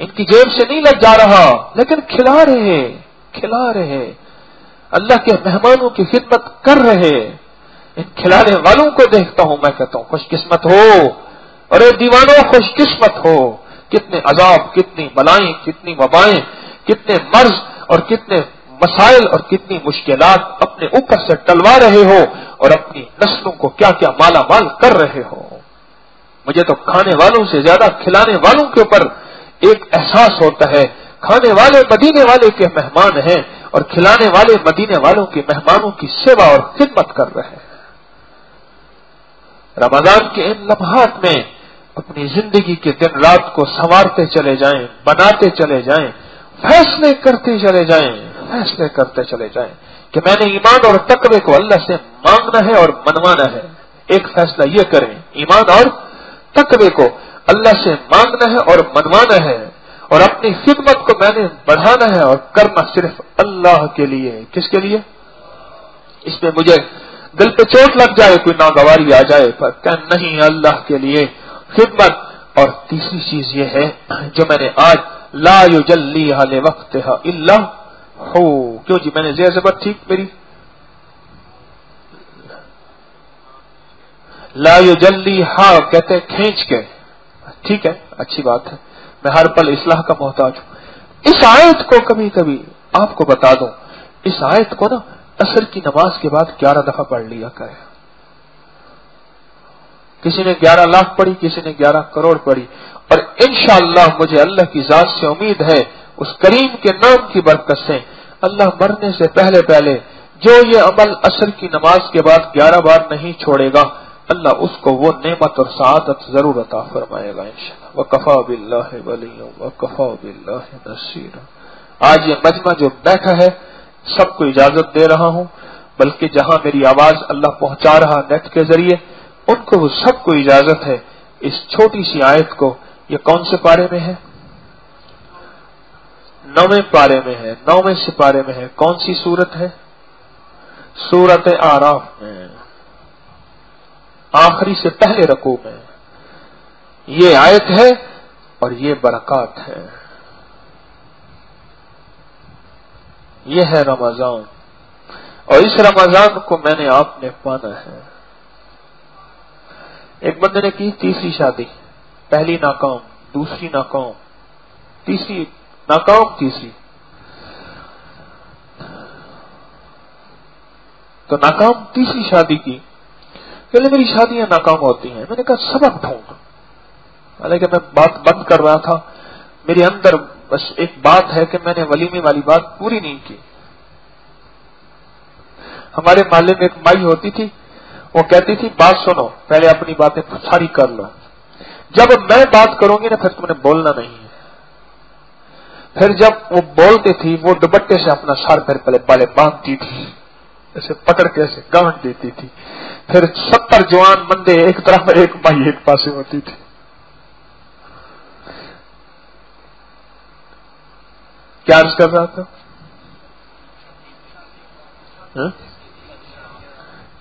ان کی جیب سے نہیں لگ جا رہا، لیکن کھلا رہے، اللہ کے مہمانوں کی خدمت کر رہے۔ ان کھلانے والوں کو دیکھتا ہوں، میں کہتا ہوں خوش قسمت ہو، اور اے دیوانوں خوش قسمت ہو۔ کتنے عذاب، کتنی بلائیں، کتنی وبائیں، کتنے مرض اور کتنے مسائل اور کتنی مشکلات اپنے اوپر سے ٹلوا رہے ہو، اور اپنی نسلوں کو کیا کیا مالا مال کر رہے ہو۔ مجھے تو کھانے والوں سے زیادہ کھلانے والوں کے اوپر ایک احساس ہوتا ہے۔ کھانے والے مدینے والے کے مہمان ہیں، اور کھلانے والے مدینے والوں کے مہمانوں کی سیوا اور خدمت کر رہے ہیں۔ رمضان کے ان لمحات میں اپنی زندگی کے دن رات کو سنوارتے چلے جائیں، بناتے چلے جائیں، فیصلے کرتے چلے جائیں کہ میں نے ایمان اور تقوی کو اللہ سے مانگنا ہے اور منوانا ہے۔ ایک فیصلہ یہ کریں، ایمان اور تقوی کو اللہ سے مانگنا ہے اور منوانا ہے، اور اپنی خدمت کو میں نے بڑھانا ہے اور کرنا صرف اللہ کے لیے۔ کس کے لیے؟ اس میں مجھے دل پہ چوٹ لگ جائے، کوئی ناگواری آ جائے، پر کہ نہیں، اللہ کے لیے خدمت۔ اور تیسری چیز یہ ہے جو میں نے آج لا یجلیھا لوقتھا الا ہو، کیوں جی میں نے زیر زبر ٹھیک میری لا یجلیھا کہتے ہیں کھینچ کے، ٹھیک ہے، اچھی بات ہے، میں ہر پل اصلاح کا محتاج ہوں۔ اس آیت کو کبھی کبھی آپ کو بتا دوں، اس آیت کو نا عصر کی نماز کے بعد 11 دفعہ پڑھ لیا کرے۔ کسی نے 11 لاکھ پڑھی، کسی نے 11 کروڑ پڑھی، اور انشاءاللہ مجھے اللہ کی ذات سے امید ہے، اس کریم کے نام کی برکت سے، اللہ مرنے سے پہلے جو یہ عمل عصر کی نماز کے بعد 11 بار نہیں چھوڑے گا، اللہ اس کو وہ نعمت اور سعادت ضرور عطا فرمائے گا انشاءاللہ۔ وَكَفَى بِاللَّهِ وَلِيًّا وَكَفَى بِاللَّهِ نَصِيرًا۔ آج یہ مجمع جو بیٹھا ہے، سب کو اجازت دے رہا ہوں، بلکہ جہاں میری آواز اللہ پہنچا رہا نیٹ کے ذریعے، ان کو وہ سب کو اجازت ہے اس چھوٹی سی آیت کو، یہ کون سے پارے میں ہے؟ 9ویں پارے میں ہے، 9ویں سپارے میں ہے۔ کون سی سورت ہے؟ سورت اعراف میں، آخری سے پہلے رکوع میں یہ آیت ہے، اور یہ برکات ہے۔ یہ ہے رمضان، اور اس رمضان کو میں نے آپ نے پانا ہے۔ ایک بندے نے کی تیسری شادی، پہلی ناکام، دوسری ناکام، تیسری ناکام، تیسری تو ناکام، تیسری شادی کی۔ پہلے میری شادیاں ناکام ہوتی ہیں، میں نے کہا سبب ڈھونڈ، حالانکہ میں بات بند کر رہا تھا، میرے اندر بس ایک بات ہے کہ میں نے ولیمے والی بات پوری نہیں کی۔ ہمارے محلے میں ایک مائی ہوتی تھی، وہ کہتی تھی بات سنو، پہلے اپنی باتیں ساری کر لو، جب میں بات کروں گی نا پھر تم نے بولنا نہیں ہے۔ پھر جب وہ بولتی تھی، وہ دوپٹے سے اپنا سر پھر پہلے بالے باندھتی تھی، ایسے پکڑ کے ایسے گانٹ دیتی تھی، پھر 70 جوان بندے ایک طرف ایک مائی ایک پاسے ہوتی تھی۔ کیا عرض کر رہا تھا؟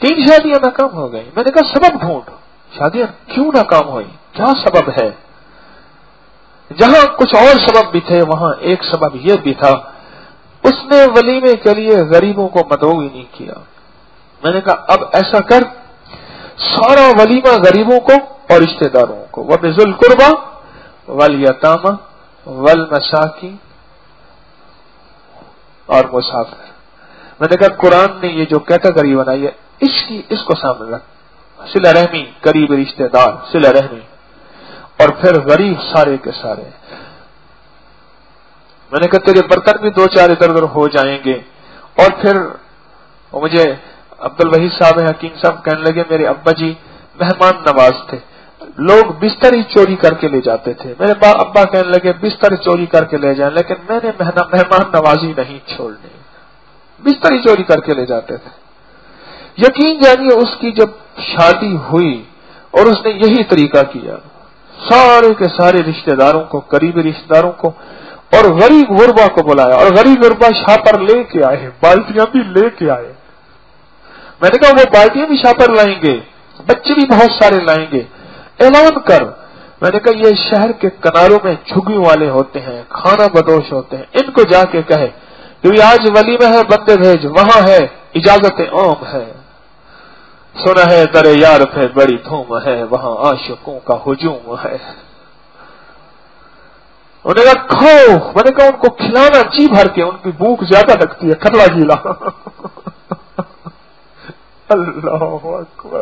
3 شادیاں ناکام ہو گئی۔ میں نے کہا سبب ڈھونڈ، شادیاں کیوں ناکام ہوئی، کیا سبب ہے؟ جہاں کچھ اور سبب بھی تھے، وہاں ایک سبب یہ بھی تھا، اس نے ولیمے کے لیے غریبوں کو مدعو ہی نہیں کیا۔ میں نے کہا اب ایسا کر، سارا ولیمہ غریبوں کو اور رشتہ داروں کو، وَبِذِي الْقُرْبَى وَالْيَتَامَى وَالْمَسَاكِينِ اور مسافر۔ میں نے کہا قرآن نے یہ جو کیٹیگری بنائی ہے، اس کو سامنے رکھ، صلہ رحمی، قریب رشتہ دار، صلہ رحمی، اور پھر غریب سارے کے سارے۔ میں نے کہا تیرے برتن بھی 2-4 ادھر ادھر ہو جائیں گے۔ اور پھر مجھے عبد الوحید صاحب حکیم صاحب کہنے لگے میرے ابا جی مہمان نواز تھے، لوگ بستر ہی چوری کر کے لے جاتے تھے۔ میرے ابا کہنے لگے بستر چوری کر کے لے جائیں، لیکن میں نے مہمان نوازی نہیں چھوڑنی، بستر ہی چوری کر کے لے جاتے تھے۔ یقین جانیے اس کی جب شادی ہوئی اور اس نے یہی طریقہ کیا، سارے کے سارے رشتہ داروں کو، قریبی رشتہ داروں کو اور غریب غربا کو بلایا، اور غریب غربا شاپر لے کے آئے، بالٹیاں بھی لے کے آئے۔ میں نے کہا وہ بالٹیاں بھی شاپر لائیں گے، بچے بھی بہت سارے لائیں گے، اعلان کر میں نے کہا یہ شہر کے کناروں میں جھگیوں والے ہوتے ہیں، کھانا بدوش ہوتے ہیں، ان کو جا کے کہے کہ آج ولیمہ ہے، بندے بھیج، وہاں ہے اجازت عام ہے، سنا ہے در یار پہ بڑی دھوم ہے، وہاں عاشقوں کا ہجوم ہے۔ انہوں نے کہا کھاؤ، میں نے کہا ان کو کھلانا جی بھر کے، ان کی بھوک زیادہ لگتی ہے، کھلا گیلا۔ اللہ اکبر،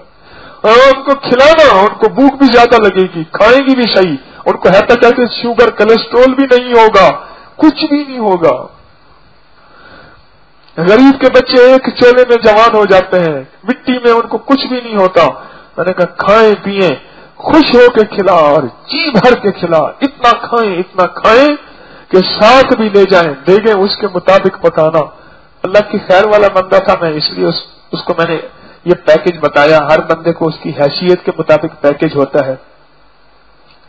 اور ان کو کھلانا، ان کو بھوک بھی زیادہ لگے گی، کھائیں گی بھی صحیح، ان کو ہیپا ٹائٹس، شوگر، کولیسٹرول بھی نہیں ہوگا، کچھ بھی نہیں ہوگا۔ غریب کے بچے ایک چولے میں جوان ہو جاتے ہیں، مٹی میں ان کو کچھ بھی نہیں ہوتا۔ میں نے کہا کھائیں پیئیں، خوش ہو کے کھلا اور جی بھر کے کھلا، اتنا کھائیں کہ ساتھ بھی لے جائیں، دے گئے اس کے مطابق پکانا۔ اللہ کی خیر والا بندہ تھا، میں اس لیے اس کو میں نے یہ پیکج بتایا، ہر بندے کو اس کی حیثیت کے مطابق پیکج ہوتا ہے۔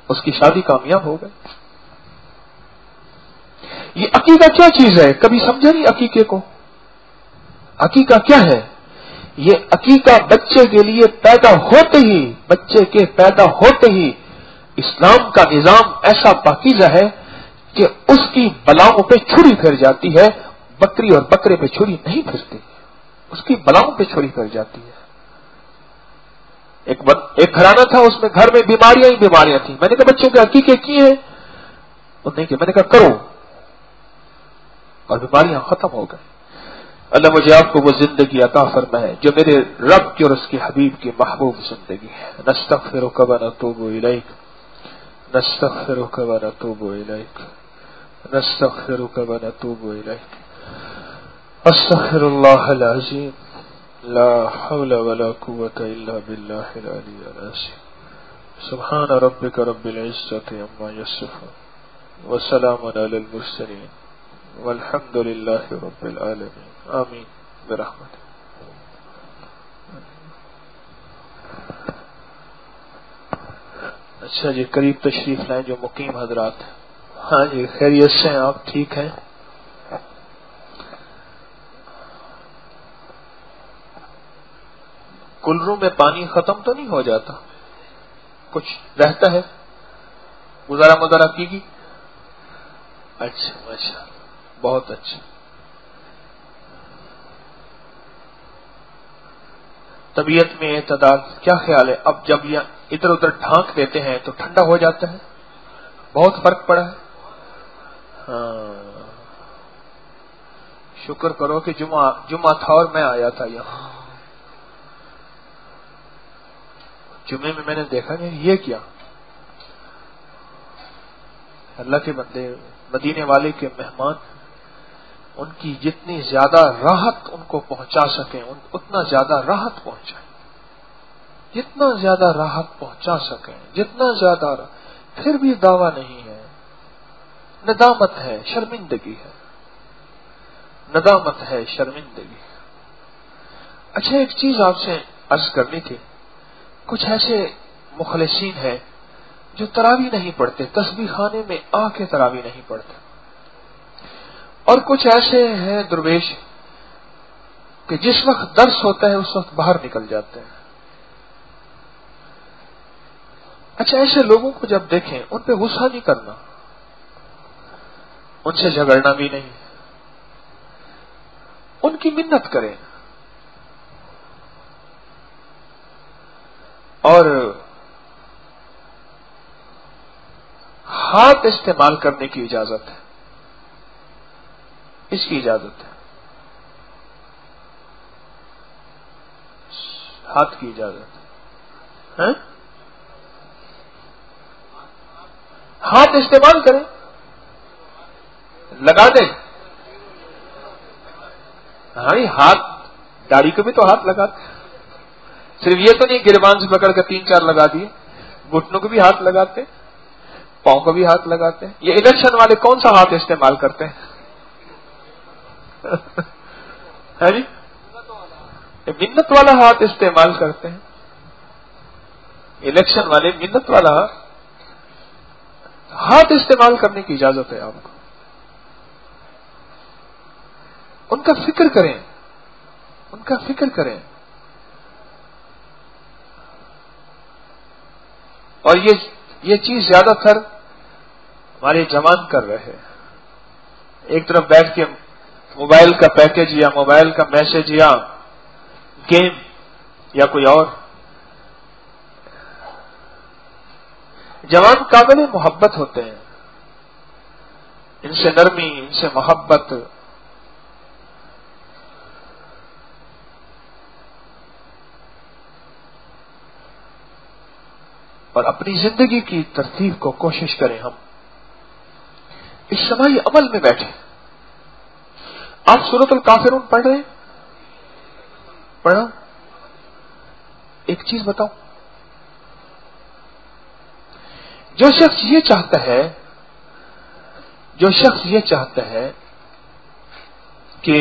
اس کی شادی کامیاب ہو گئی۔ یہ عقیقہ کیا چیز ہے؟ کبھی سمجھا نہیں عقیقے کو؟ عقیقہ کیا ہے؟ یہ عقیقہ بچے کے لیے بچے کے پیدا ہوتے ہی اسلام کا نظام ایسا پاکیزہ ہے کہ اس کی بلاؤں پہ چھری پھر جاتی ہے، بکری اور بکرے پہ چھری نہیں پھرتی، اس کی بلاؤں پہ چھری پھر جاتی ہے۔ ایک گھرانہ تھا، اس میں گھر میں بیماریاں ہی بیماریاں تھیں۔ میں نے کہا بچوں کے عقیقے کیے ہیں؟ انہوں نے کہا، میں نے کہا کرو، اور بیماریاں ختم ہو گئی۔ اللہ مجھے آپ کو وہ زندگی عطا فرمائے جو میرے رب کی اور اس کے حبیب کی محبوب زندگی ہے۔ نستغفرک و نتوب الیک، نستغفرک و نتوب الیک، نستغفرک و نتوب الیک۔ استغفر اللہ العظیم، لا حول ولا قوة الا باللہ العلی العظیم۔ سبحان ربک رب العزة عما یصفون، وسلام علی المرسلین، والحمد للہ رب العالمین، آمین برحمت۔ اچھا جی، قریب تشریف لائیں جو مقیم حضرات۔ ہاں جی، خیریت سے ہیں آپ؟ ٹھیک ہیں؟ کولروں میں پانی ختم تو نہیں ہو جاتا؟ کچھ رہتا ہے؟ گزارا مزارا کی گی؟ اچھا ماشاء اللہ، بہت اچھا۔ طبیعت میں اعتدال، کیا خیال ہے؟ اب جب یہ ادھر ادھر ڈھانک دیتے ہیں تو ٹھنڈا ہو جاتا ہے، بہت فرق پڑا ہے۔ ہاں، شکر کرو کہ جمعہ تھا اور میں آیا تھا یہاں۔ جمعے میں نے دیکھا نہیں یہ کیا، اللہ کے بندے، مدینے والے کے مہمان، ان کی جتنی زیادہ راحت ان کو پہنچا سکیں اتنا زیادہ راحت پہنچائیں، جتنا زیادہ راحت پہنچا سکیں، جتنا زیادہ پھر بھی دعویٰ نہیں ہے، ندامت ہے، شرمندگی ہے، ندامت ہے، شرمندگی۔ اچھا ایک چیز آپ سے عرض کرنی تھی، کچھ ایسے مخلصین ہیں جو تراویح نہیں پڑھتے، تسبیح خانے میں آ کے تراویح نہیں پڑھتے، اور کچھ ایسے ہیں درویش کہ جس وقت درس ہوتا ہے اس وقت باہر نکل جاتے ہیں۔ اچھا ایسے لوگوں کو جب دیکھیں ان پہ غصہ نہیں کرنا، ان سے جھگڑنا بھی نہیں، ان کی منت کریں اور ہاتھ استعمال کرنے کی اجازت ہے، اس کی اجازت ہے، ہاتھ کی اجازت ہے، ہاتھ استعمال کریں، لگا دیں۔ ہاں ہاتھ، داڑھی کو بھی تو ہاتھ لگاتے ہیں، صرف یہ تو نہیں گریبان سے پکڑ کر 3-4 لگا دیے، گھٹنوں کو بھی ہاتھ لگاتے ہیں، پاؤں کو بھی ہاتھ لگاتے ہیں۔ یہ الیکشن والے کون سا ہاتھ استعمال کرتے ہیں؟ ہے جی، منت والا ہاتھ استعمال کرتے ہیں الیکشن والے، منت والا ہاتھ استعمال کرنے کی اجازت ہے آپ کو۔ ان کا فکر کریں، ان کا فکر کریں، اور یہ یہ چیز زیادہ تر ہمارے جوان کر رہے ہیں. ایک طرف بیٹھ کے موبائل کا پیکج یا موبائل کا میسج یا گیم یا کوئی اور. جوان قابل محبت ہوتے ہیں، ان سے نرمی، ان سے محبت، اور اپنی زندگی کی ترتیب کو کوشش کریں ہم اجتماعی عمل میں بیٹھے. آپ سورۃ الکافرون پڑھ رہے ہیں؟ پڑھا؟ ایک چیز بتاؤں، جو شخص یہ چاہتا ہے کہ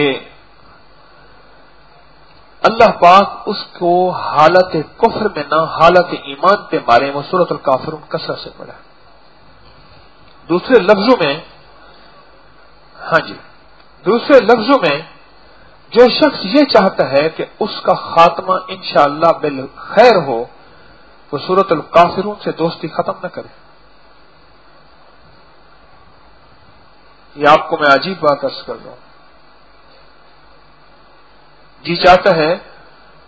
اللہ پاک اس کو حالت کفر میں نہ حالت ایمان پہ مارے، وہ سورۃ الکافرون کثرت سے پڑھا. دوسرے لفظوں میں جو شخص یہ چاہتا ہے کہ اس کا خاتمہ انشاءاللہ بالخیر ہو، وہ سورۃ الکافرون سے دوستی ختم نہ کرے. یہ آپ کو میں عجیب بات عرض کر رہا ہوں. جی چاہتا ہے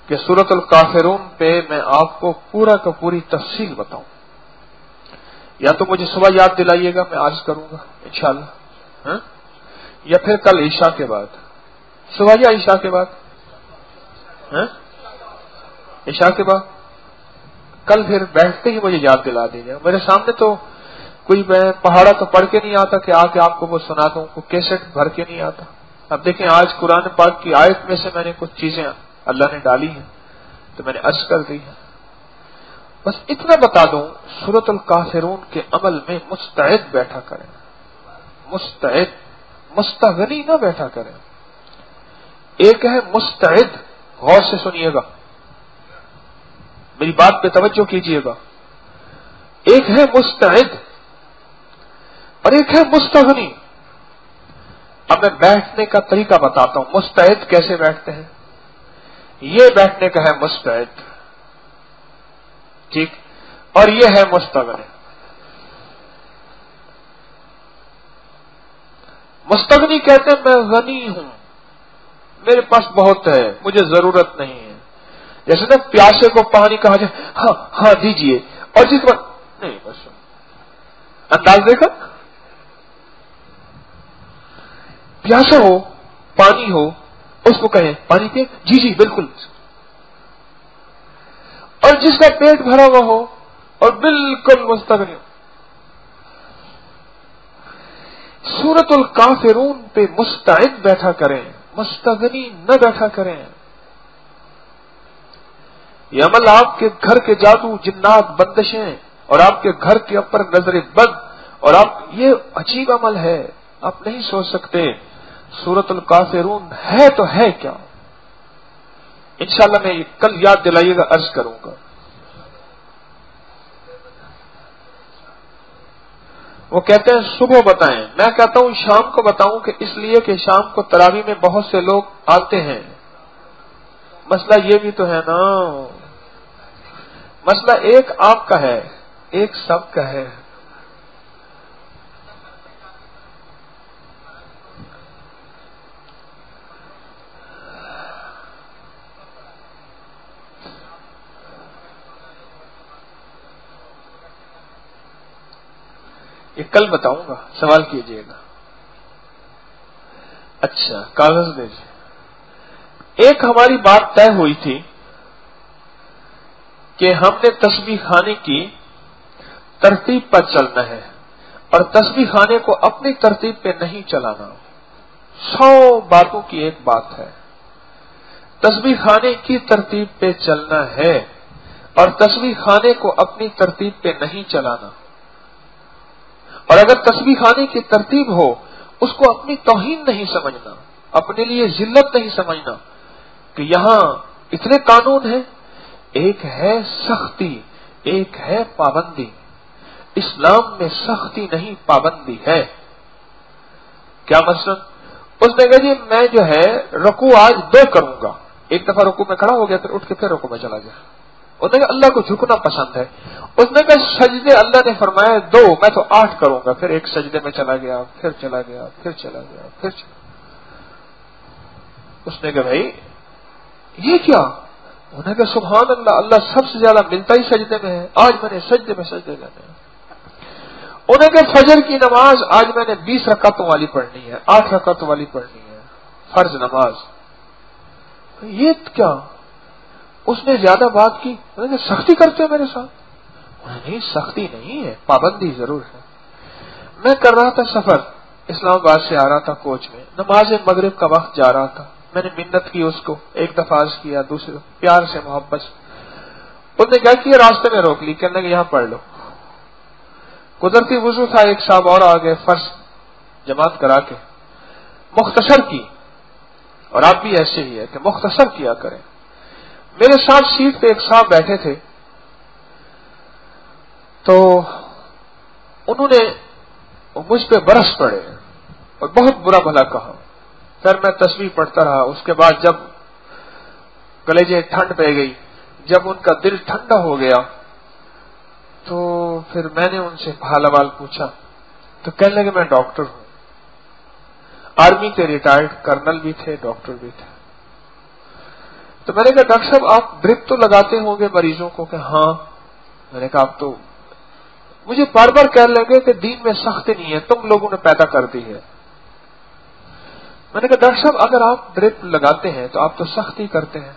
کہ سورۃ الکافرون پہ میں آپ کو پورا کا پوری تفصیل بتاؤں. یا تو مجھے صبح یاد دلائیے گا، میں عرض کروں گا انشاءاللہ، یا پھر کل عشاء کے بعد. صبح یا عشاء کے بعد؟ عشاء کے بعد. کل پھر بیٹھتے ہی مجھے یاد دلا دیجیے. میرے سامنے تو کوئی میں پہاڑا تو پڑھ کے نہیں آتا کہ آ کے آپ کو وہ سنا دوں، کوئی کیسٹ بھر کے نہیں آتا. اب دیکھیں آج قرآن پاک کی آیت میں سے میں نے کچھ چیزیں اللہ نے ڈالی ہیں تو میں نے عرض کر دی ہے. بس اتنا بتا دوں، سورۃ الکافرون کے عمل میں مستعد بیٹھا کریں، مستعد، مستغنی نہ بیٹھا کریں. ایک ہے مستعد، غور سے سنیے گا، میری بات پہ توجہ کیجیے گا. ایک ہے مستعد اور ایک ہے مستغنی. اب میں بیٹھنے کا طریقہ بتاتا ہوں. مستعد کیسے بیٹھتے ہیں؟ یہ بیٹھنے کا ہے مستعد، ٹھیک، اور یہ ہے مستغنی. مستغنی کہتے ہیں میں غنی ہوں، میرے پاس بہت ہے، مجھے ضرورت نہیں ہے. جیسے نا پیاسے کو پانی کہا جائے ہاں ہاں دیجئے، اور جس کو نہیں، بس انداز دیکھا، پیاسا ہو، پانی ہو، اس کو کہیں پانی پی، جی جی بالکل. اور جس کا پیٹ بھرا ہوا ہو اور بالکل مستغنی ہو. سورۃ الکافرون پہ مستعد بیٹھا کریں، مستغنی نہ بیٹھا کریں. یہ عمل آپ کے گھر کے جادو، جنات، بندشیں اور آپ کے گھر کے اوپر نظر بد، اور آپ یہ عجیب عمل ہے، آپ نہیں سوچ سکتے. سورۃ الکافرون ہے تو ہے کیا؟ انشاءاللہ میں کل یاد دلائیے گا، عرض کروں گا. وہ کہتے ہیں صبح بتائیں، میں کہتا ہوں شام کو بتاؤں، کہ اس لیے کہ شام کو تراویح میں بہت سے لوگ آتے ہیں. مسئلہ یہ بھی تو ہے نا، مسئلہ ایک آپ کا ہے، ایک سب کا ہے. یہ کل بتاؤں گا، سوال کیجئے گا. اچھا کاغذ دیجیے. ایک ہماری بات طے ہوئی تھی کہ ہم نے تسبیح خانے کی ترتیب پر چلنا ہے، اور تسبیح خانے کو اپنی ترتیب پہ نہیں چلانا. 100 باتوں کی ایک بات ہے، تسبیح خانے کی ترتیب پہ چلنا ہے اور تسبیح خانے کو اپنی ترتیب پہ نہیں چلانا. اور اگر تسبیح خانے کی ترتیب ہو، اس کو اپنی توہین نہیں سمجھنا، اپنے لیے ذلت نہیں سمجھنا کہ یہاں اتنے قانون ہیں. ایک ہے سختی، ایک ہے پابندی. اسلام میں سختی نہیں، پابندی ہے. کیا مثلا اس نے کہا جی میں جو ہے رکوع آج 2 کروں گا. ایک دفعہ رکوع میں کھڑا ہو گیا، پھر اٹھ کے پھر رکوع میں چلا گیا. انہوں نے کہا اللہ کو جھکنا پسند ہے. اس نے کہا سجدے اللہ نے فرمایا 2، میں تو 8 کروں گا. پھر ایک سجدے میں چلا گیا، پھر چلا گیا، پھر چلا گیا، پھر چلا. اس نے کہا بھائی یہ کیا؟ انہوں نے کہا سبحان اللہ، اللہ سب سے زیادہ ملتا ہی سجدے میں ہے. آج میں نے سجدے میں کرنے ہیں. انہوں نے کہا فجر کی نماز آج میں نے 20 رکعتوں والی پڑھنی ہے، 8 رکعتوں والی پڑھنی ہے، فرض نماز. یہ کیا؟ اس نے زیادہ بات کی. انہوں نے کہا سختی کرتے ہیں میرے ساتھ. نہیں سختی نہیں ہے، پابندی ضرور ہے. میں کر رہا تھا سفر، اسلام آباد سے آ رہا تھا کوچ میں، نماز مغرب کا وقت جا رہا تھا. میں نے منت کی اس کو، ایک دفعہ عرض کیا، دوسرے پیار سے محبت سے. اس نے کیا کیا، راستے میں روک لی، کہنے کہ یہاں پڑھ لو. قدرتی وضو تھا، ایک صاحب اور آ گئے، فرض جماعت کرا کے مختصر کی. اور آپ بھی ایسے ہی ہے کہ مختصر کیا کریں. میرے ساتھ سیٹ پہ ایک صاحب بیٹھے تھے، تو انہوں نے مجھ پہ برس پڑے اور بہت برا بھلا کہا. پھر میں تسبیح پڑھتا رہا. اس کے بعد جب کلیجے ٹھنڈ پہ گئی، جب ان کا دل ٹھنڈا ہو گیا، تو پھر میں نے ان سے حال احوال پوچھا. تو کہنے لگے میں ڈاکٹر ہوں، آرمی کے ریٹائرڈ کرنل بھی تھے، ڈاکٹر بھی تھے. تو میں نے کہا ڈاکٹر صاحب آپ ڈرپ تو لگاتے ہوں گے مریضوں کو؟ کہ ہاں. میں نے کہا آپ تو مجھے بار بار کہنے لگے کہ دین میں سختی نہیں ہے، تم لوگوں نے پیدا کر دی ہے. میں نے کہا ڈاکٹر صاحب اگر آپ ڈرپ لگاتے ہیں تو آپ تو سختی کرتے ہیں.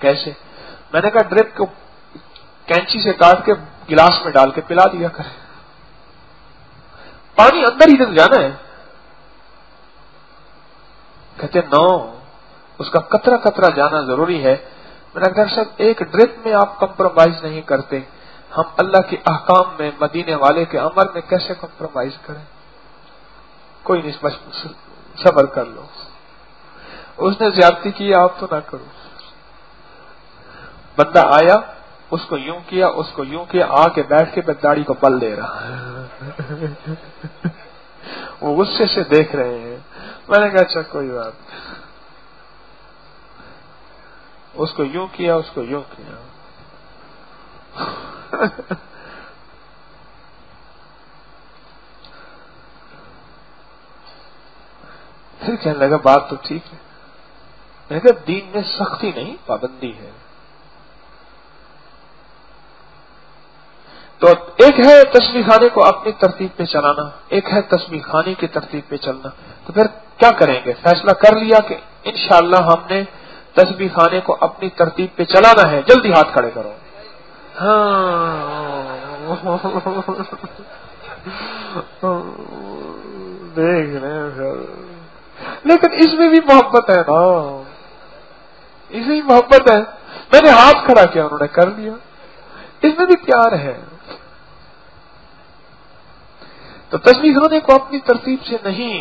کیسے؟ میں نے کہا ڈرپ کو کینچی سے کاٹ کے گلاس میں ڈال کے پلا دیا کریں، پانی اندر ہی تو جانا ہے. کہتے نو، اس کا قطرہ قطرہ جانا ضروری ہے. میں نے کہا ڈاکٹر صاحب ایک ڈرپ میں آپ کمپرومائز نہیں کرتے، ہم اللہ کے احکام میں، مدینے والے کے امر میں کیسے کمپرومائز کریں؟ کوئی نہیں، بس صبر کر لو. اس نے زیادتی کی، آپ تو نہ کرو. بندہ آیا، اس کو یوں کیا، اس کو یوں کیا، آ کے بیٹھ کے میں داڑھی کو بل دے رہا ہے. وہ غصے سے دیکھ رہے ہیں. میں نے کہا اچھا کوئی بات نہیں. اس کو یوں کیا، اس کو یوں کیا. پھر کہنے لگا بات تو ٹھیک ہے. میں نے کہا دین میں سختی نہیں، پابندی ہے. تو ایک ہے تسبیح خانے کو اپنی ترتیب پہ چلانا، ایک ہے تسبیح خانے کی ترتیب پہ چلنا. تو پھر کیا کریں گے؟ فیصلہ کر لیا کہ انشاءاللہ ہم نے تسبیح خانے کو اپنی ترتیب پہ چلانا ہے. جلدی ہاتھ کھڑے کرو. ہاں دیکھ رہے ہیں، لیکن اس میں بھی محبت ہے نا، اس میں بھی محبت ہے. میں نے ہاتھ کھڑا کیا، انہوں نے کر لیا، اس میں بھی پیار ہے. تو تسبیح خانے کو اپنی ترتیب سے نہیں،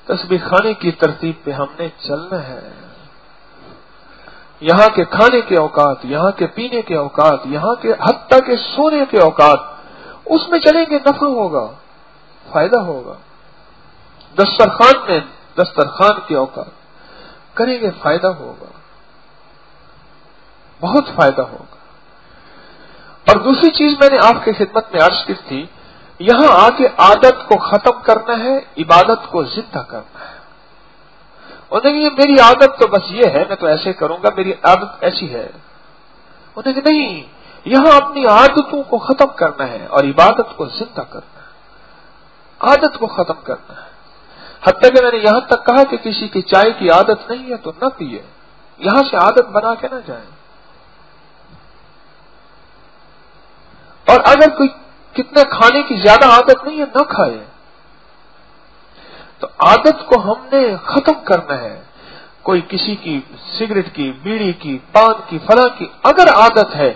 تسبیح خانے کی ترتیب پہ ہم نے چلنا ہے. یہاں کے کھانے کے اوقات، یہاں کے پینے کے اوقات، یہاں کے حتیٰ کے سونے کے اوقات، اس میں چلیں گے، نفع ہوگا، فائدہ ہوگا. دسترخوان میں دسترخوان کے اوقات کریں گے، فائدہ ہوگا، بہت فائدہ ہوگا. اور دوسری چیز میں نے آپ کی خدمت میں عرض کی تھی، یہاں آ کے عادت کو ختم کرنا ہے، عبادت کو زندہ کرنا ہے. انہوں نے کہا یہ میری عادت تو بس یہ ہے، میں تو ایسے کروں گا، میری عادت ایسی ہے. انہوں نے کہا نہیں، یہاں اپنی عادتوں کو ختم کرنا ہے اور عبادت کو زندہ کرنا ہے. عادت کو ختم کرنا ہے. حتیٰ کہ میں نے یہاں تک کہا کہ کسی کی چائے کی عادت نہیں ہے تو نہ پیے، یہاں سے عادت بنا کے نہ جائیں. اور اگر کوئی کتنے کھانے کی زیادہ عادت نہیں ہے، نہ کھائے. تو عادت کو ہم نے ختم کرنا ہے. کوئی کسی کی سگریٹ کی، بیڑی کی، پان کی، فلاں کی اگر عادت ہے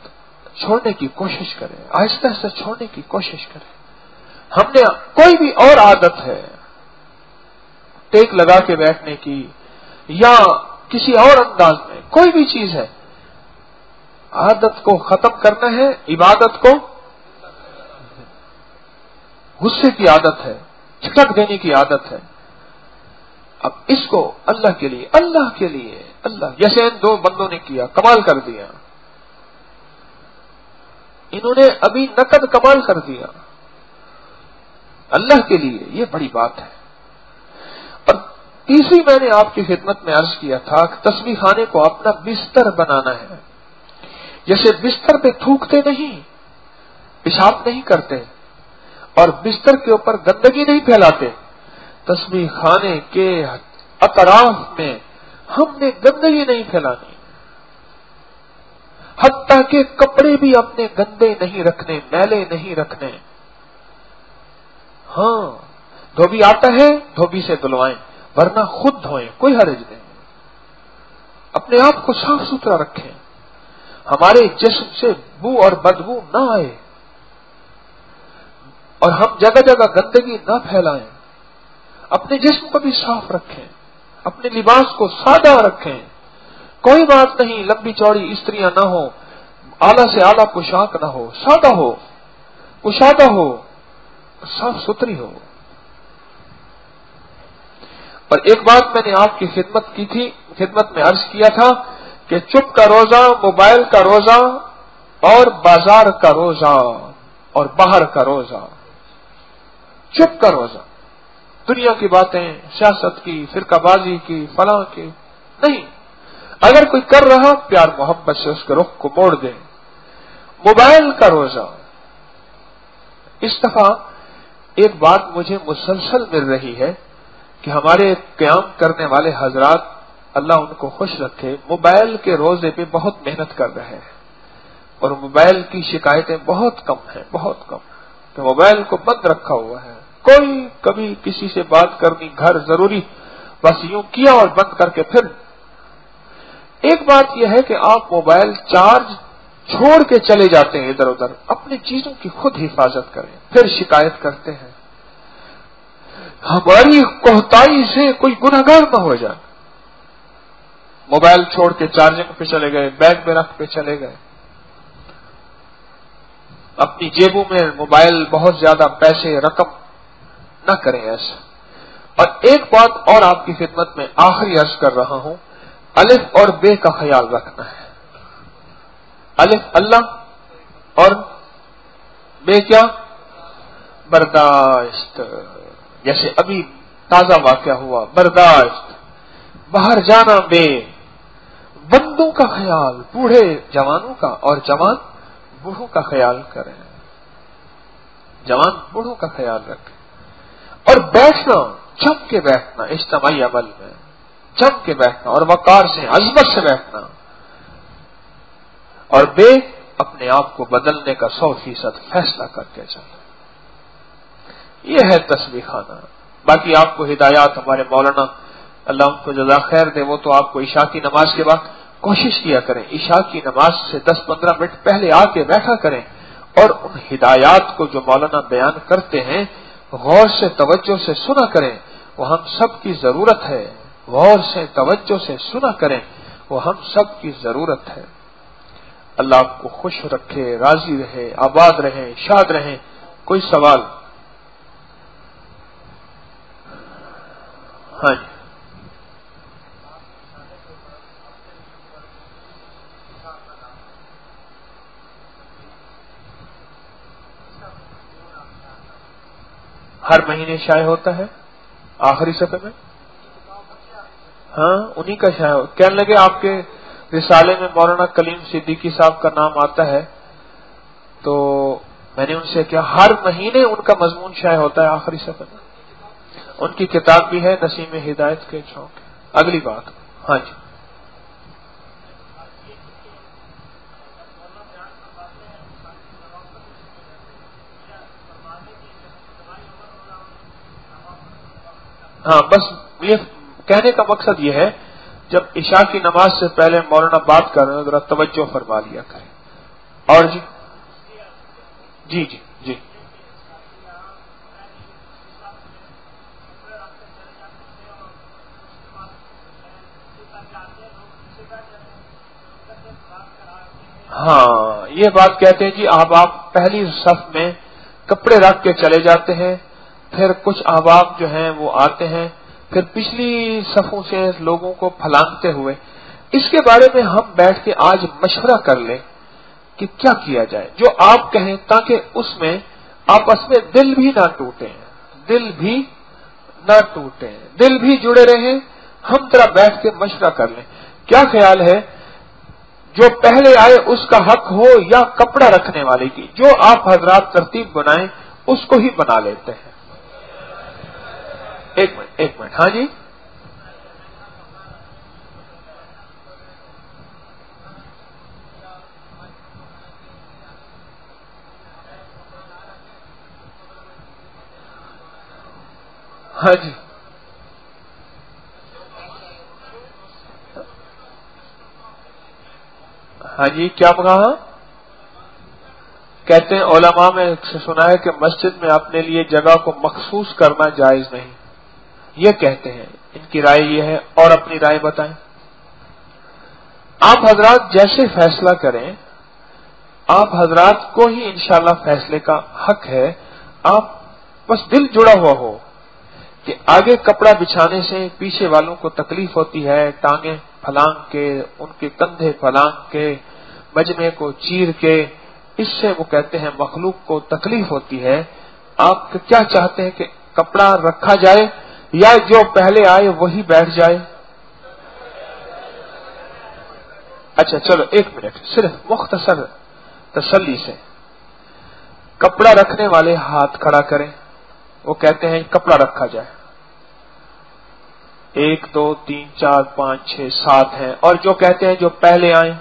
تو چھوڑنے کی کوشش کرے، آہستہ آہستہ چھوڑنے کی کوشش کرے. ہم نے کوئی بھی اور عادت ہے، ٹیک لگا کے بیٹھنے کی یا کسی اور انداز میں کوئی بھی چیز ہے، عادت کو ختم کرنا ہے. عبادت کو، غصے کی عادت ہے، چھٹک دینے کی عادت ہے. اب اس کو اللہ کے لیے، اللہ کے لیے، اللہ جیسے ان دو بندوں نے کیا، کمال کر دیا. انہوں نے ابھی نقد کمال کر دیا اللہ کے لیے، یہ بڑی بات ہے۔ اور تیسری میں نے آپ کی خدمت میں عرض کیا تھا کہ تسبیح خانے کو اپنا بستر بنانا ہے۔ جیسے بستر پہ تھوکتے نہیں، پیشاب نہیں کرتے اور بستر کے اوپر گندگی نہیں پھیلاتے، تسبیح خانے کے اطراف میں ہم نے گندگی نہیں پھیلانی، حتیٰ کہ کپڑے بھی اپنے گندے نہیں رکھنے، میلے نہیں رکھنے۔ ہاں دھوبی آتا ہے دھوبی سے دھلوائیں، ورنہ خود دھوئیں، کوئی حرج نہیں۔ اپنے آپ کو صاف ستھرا رکھیں، ہمارے جسم سے بو اور بدبو نہ آئے، اور ہم جگہ جگہ گندگی نہ پھیلائیں۔ اپنے جسم کو بھی صاف رکھیں، اپنے لباس کو سادہ رکھیں۔ کوئی بات نہیں لمبی چوڑی استریاں نہ ہو، اعلیٰ سے اعلیٰ پوشاک نہ ہو، سادہ ہو، کشادہ ہو، صاف ستھری ہو۔ اور ایک بات میں نے آپ کی خدمت میں عرض کیا تھا کہ چپ کا روزہ، موبائل کا روزہ، اور بازار کا روزہ، اور باہر کا روزہ۔ چپ کا روزہ، دنیا کی باتیں، سیاست کی، فرقہ بازی کی، فلاں کی نہیں۔ اگر کوئی کر رہا پیار محبت سے اس کے رخ کو موڑ دیں۔ موبائل کا روزہ، اس دفعہ ایک بات مجھے مسلسل مل رہی ہے کہ ہمارے قیام کرنے والے حضرات اللہ ان کو خوش رکھے موبائل کے روزے پہ بہت محنت کر رہے ہیں، اور موبائل کی شکایتیں بہت کم ہیں، بہت کم، کہ موبائل کو بند رکھا ہوا ہے، کوئی کبھی کسی سے بات کرنی گھر ضروری بس یوں کیا اور بند کر کے پھر۔ ایک بات یہ ہے کہ آپ موبائل چارج چھوڑ کے چلے جاتے ہیں ادھر ادھر، اپنی چیزوں کی خود حفاظت کریں، پھر شکایت کرتے ہیں۔ ہماری کوتاہی سے کوئی گنہگار نہ ہو جائے۔ موبائل چھوڑ کے چارجنگ پہ چلے گئے، بیگ میں رکھ پہ چلے گئے، اپنی جیبوں میں موبائل بہت زیادہ پیسے رقم نہ کریں ایسا۔ اور ایک بات اور آپ کی خدمت میں آخری عرض کر رہا ہوں، الف اور بے کا خیال رکھنا ہے۔ الف اللہ اور بے کیا؟ برداشت۔ جیسے ابھی تازہ واقعہ ہوا، برداشت، باہر جانا بے، بندوں کا خیال، بوڑھے جوانوں کا، اور جوان بوڑھوں کا خیال کریں، جوان بوڑھوں کا خیال رکھیں۔ اور بیٹھنا، جم کے بیٹھنا، اجتماعی عمل میں جم کے بیٹھنا اور وقار سے، عظمت سے بیٹھنا۔ اور بے، اپنے آپ کو بدلنے کا 100% فیصلہ کر کے چلنا۔ یہ ہے تسبیح خانہ۔ باقی آپ کو ہدایات ہمارے مولانا اللہ ان کو جزا خیر دے، وہ تو آپ کو عشاء کی نماز کے بعد کوشش کیا کریں، عشاء کی نماز سے 10-15 منٹ پہلے آ کے بیٹھا کریں، اور ان ہدایات کو جو مولانا بیان کرتے ہیں غور سے توجہ سے سنا کریں، وہ ہم سب کی ضرورت ہے۔ غور سے توجہ سے سنا کریں، وہ ہم سب کی ضرورت ہے۔ اللہ آپ کو خوش رکھے، راضی رہے، آباد رہیں، شاد رہیں۔ کوئی سوال؟ ہاں جی۔ ہر مہینے شائع ہوتا ہے آخری صفحے میں؟ ہاں انہی کا شائع ہو۔ کہنے لگے آپ کے رسالے میں مولانا کلیم صدیقی صاحب کا نام آتا ہے، تو میں نے ان سے کیا ہر مہینے ان کا مضمون شائع ہوتا ہے آخری صفحے میں؟ ان کی کتاب بھی ہے نسیم ہدایت کے چونک۔ اگلی بات، ہاں جی۔ ہاں بس یہ کہنے کا مقصد یہ ہے، جب عشاء کی نماز سے پہلے مولانا بات کر رہے ہیں ذرا توجہ فرما لیا کریں۔ اور جی جی جی جی ہاں یہ بات کہتے ہیں جی، آپ پہلی صف میں کپڑے رکھ کے چلے جاتے ہیں، پھر کچھ احباب جو ہیں وہ آتے ہیں، پھر پچھلی صفوں سے لوگوں کو پھلانگتے ہوئے۔ اس کے بارے میں ہم بیٹھ کے آج مشورہ کر لیں کہ کیا کیا جائے، جو آپ کہیں، تاکہ اس میں آپس میں دل بھی نہ ٹوٹے، دل بھی نہ ٹوٹے، دل بھی جڑے رہیں. ہم ذرا بیٹھ کے مشورہ کر لیں. کیا خیال ہے، جو پہلے آئے اس کا حق ہو یا کپڑا رکھنے والے کی؟ جو آپ حضرات ترتیب بنائیں اس کو ہی بنا لیتے ہیں. ایک منٹ. ہاں جی، ہاں جی، ہاں جی. کیا کہا؟ کہتے ہیں علماء میں سے سنا ہے کہ مسجد میں اپنے لیے جگہ کو مخصوص کرنا جائز نہیں. یہ کہتے ہیں، ان کی رائے یہ ہے، اور اپنی رائے بتائیں. آپ حضرات جیسے فیصلہ کریں، آپ حضرات کو ہی انشاءاللہ فیصلے کا حق ہے. آپ بس دل جڑا ہوا ہو کہ آگے کپڑا بچھانے سے پیچھے والوں کو تکلیف ہوتی ہے، ٹانگیں پھلانگ کے، ان کے کندھے پھلانگ کے، مجمے کو چیر کے، اس سے وہ کہتے ہیں مخلوق کو تکلیف ہوتی ہے. آپ کیا چاہتے ہیں کہ کپڑا رکھا جائے یا جو پہلے آئے وہی بیٹھ جائے؟ اچھا چلو 1 منٹ، صرف مختصر تسلی سے کپڑا رکھنے والے ہاتھ کھڑا کریں. وہ کہتے ہیں کپڑا رکھا جائے. 1 2 3 4 5 6 7 ہیں. اور جو کہتے ہیں جو پہلے آئیں،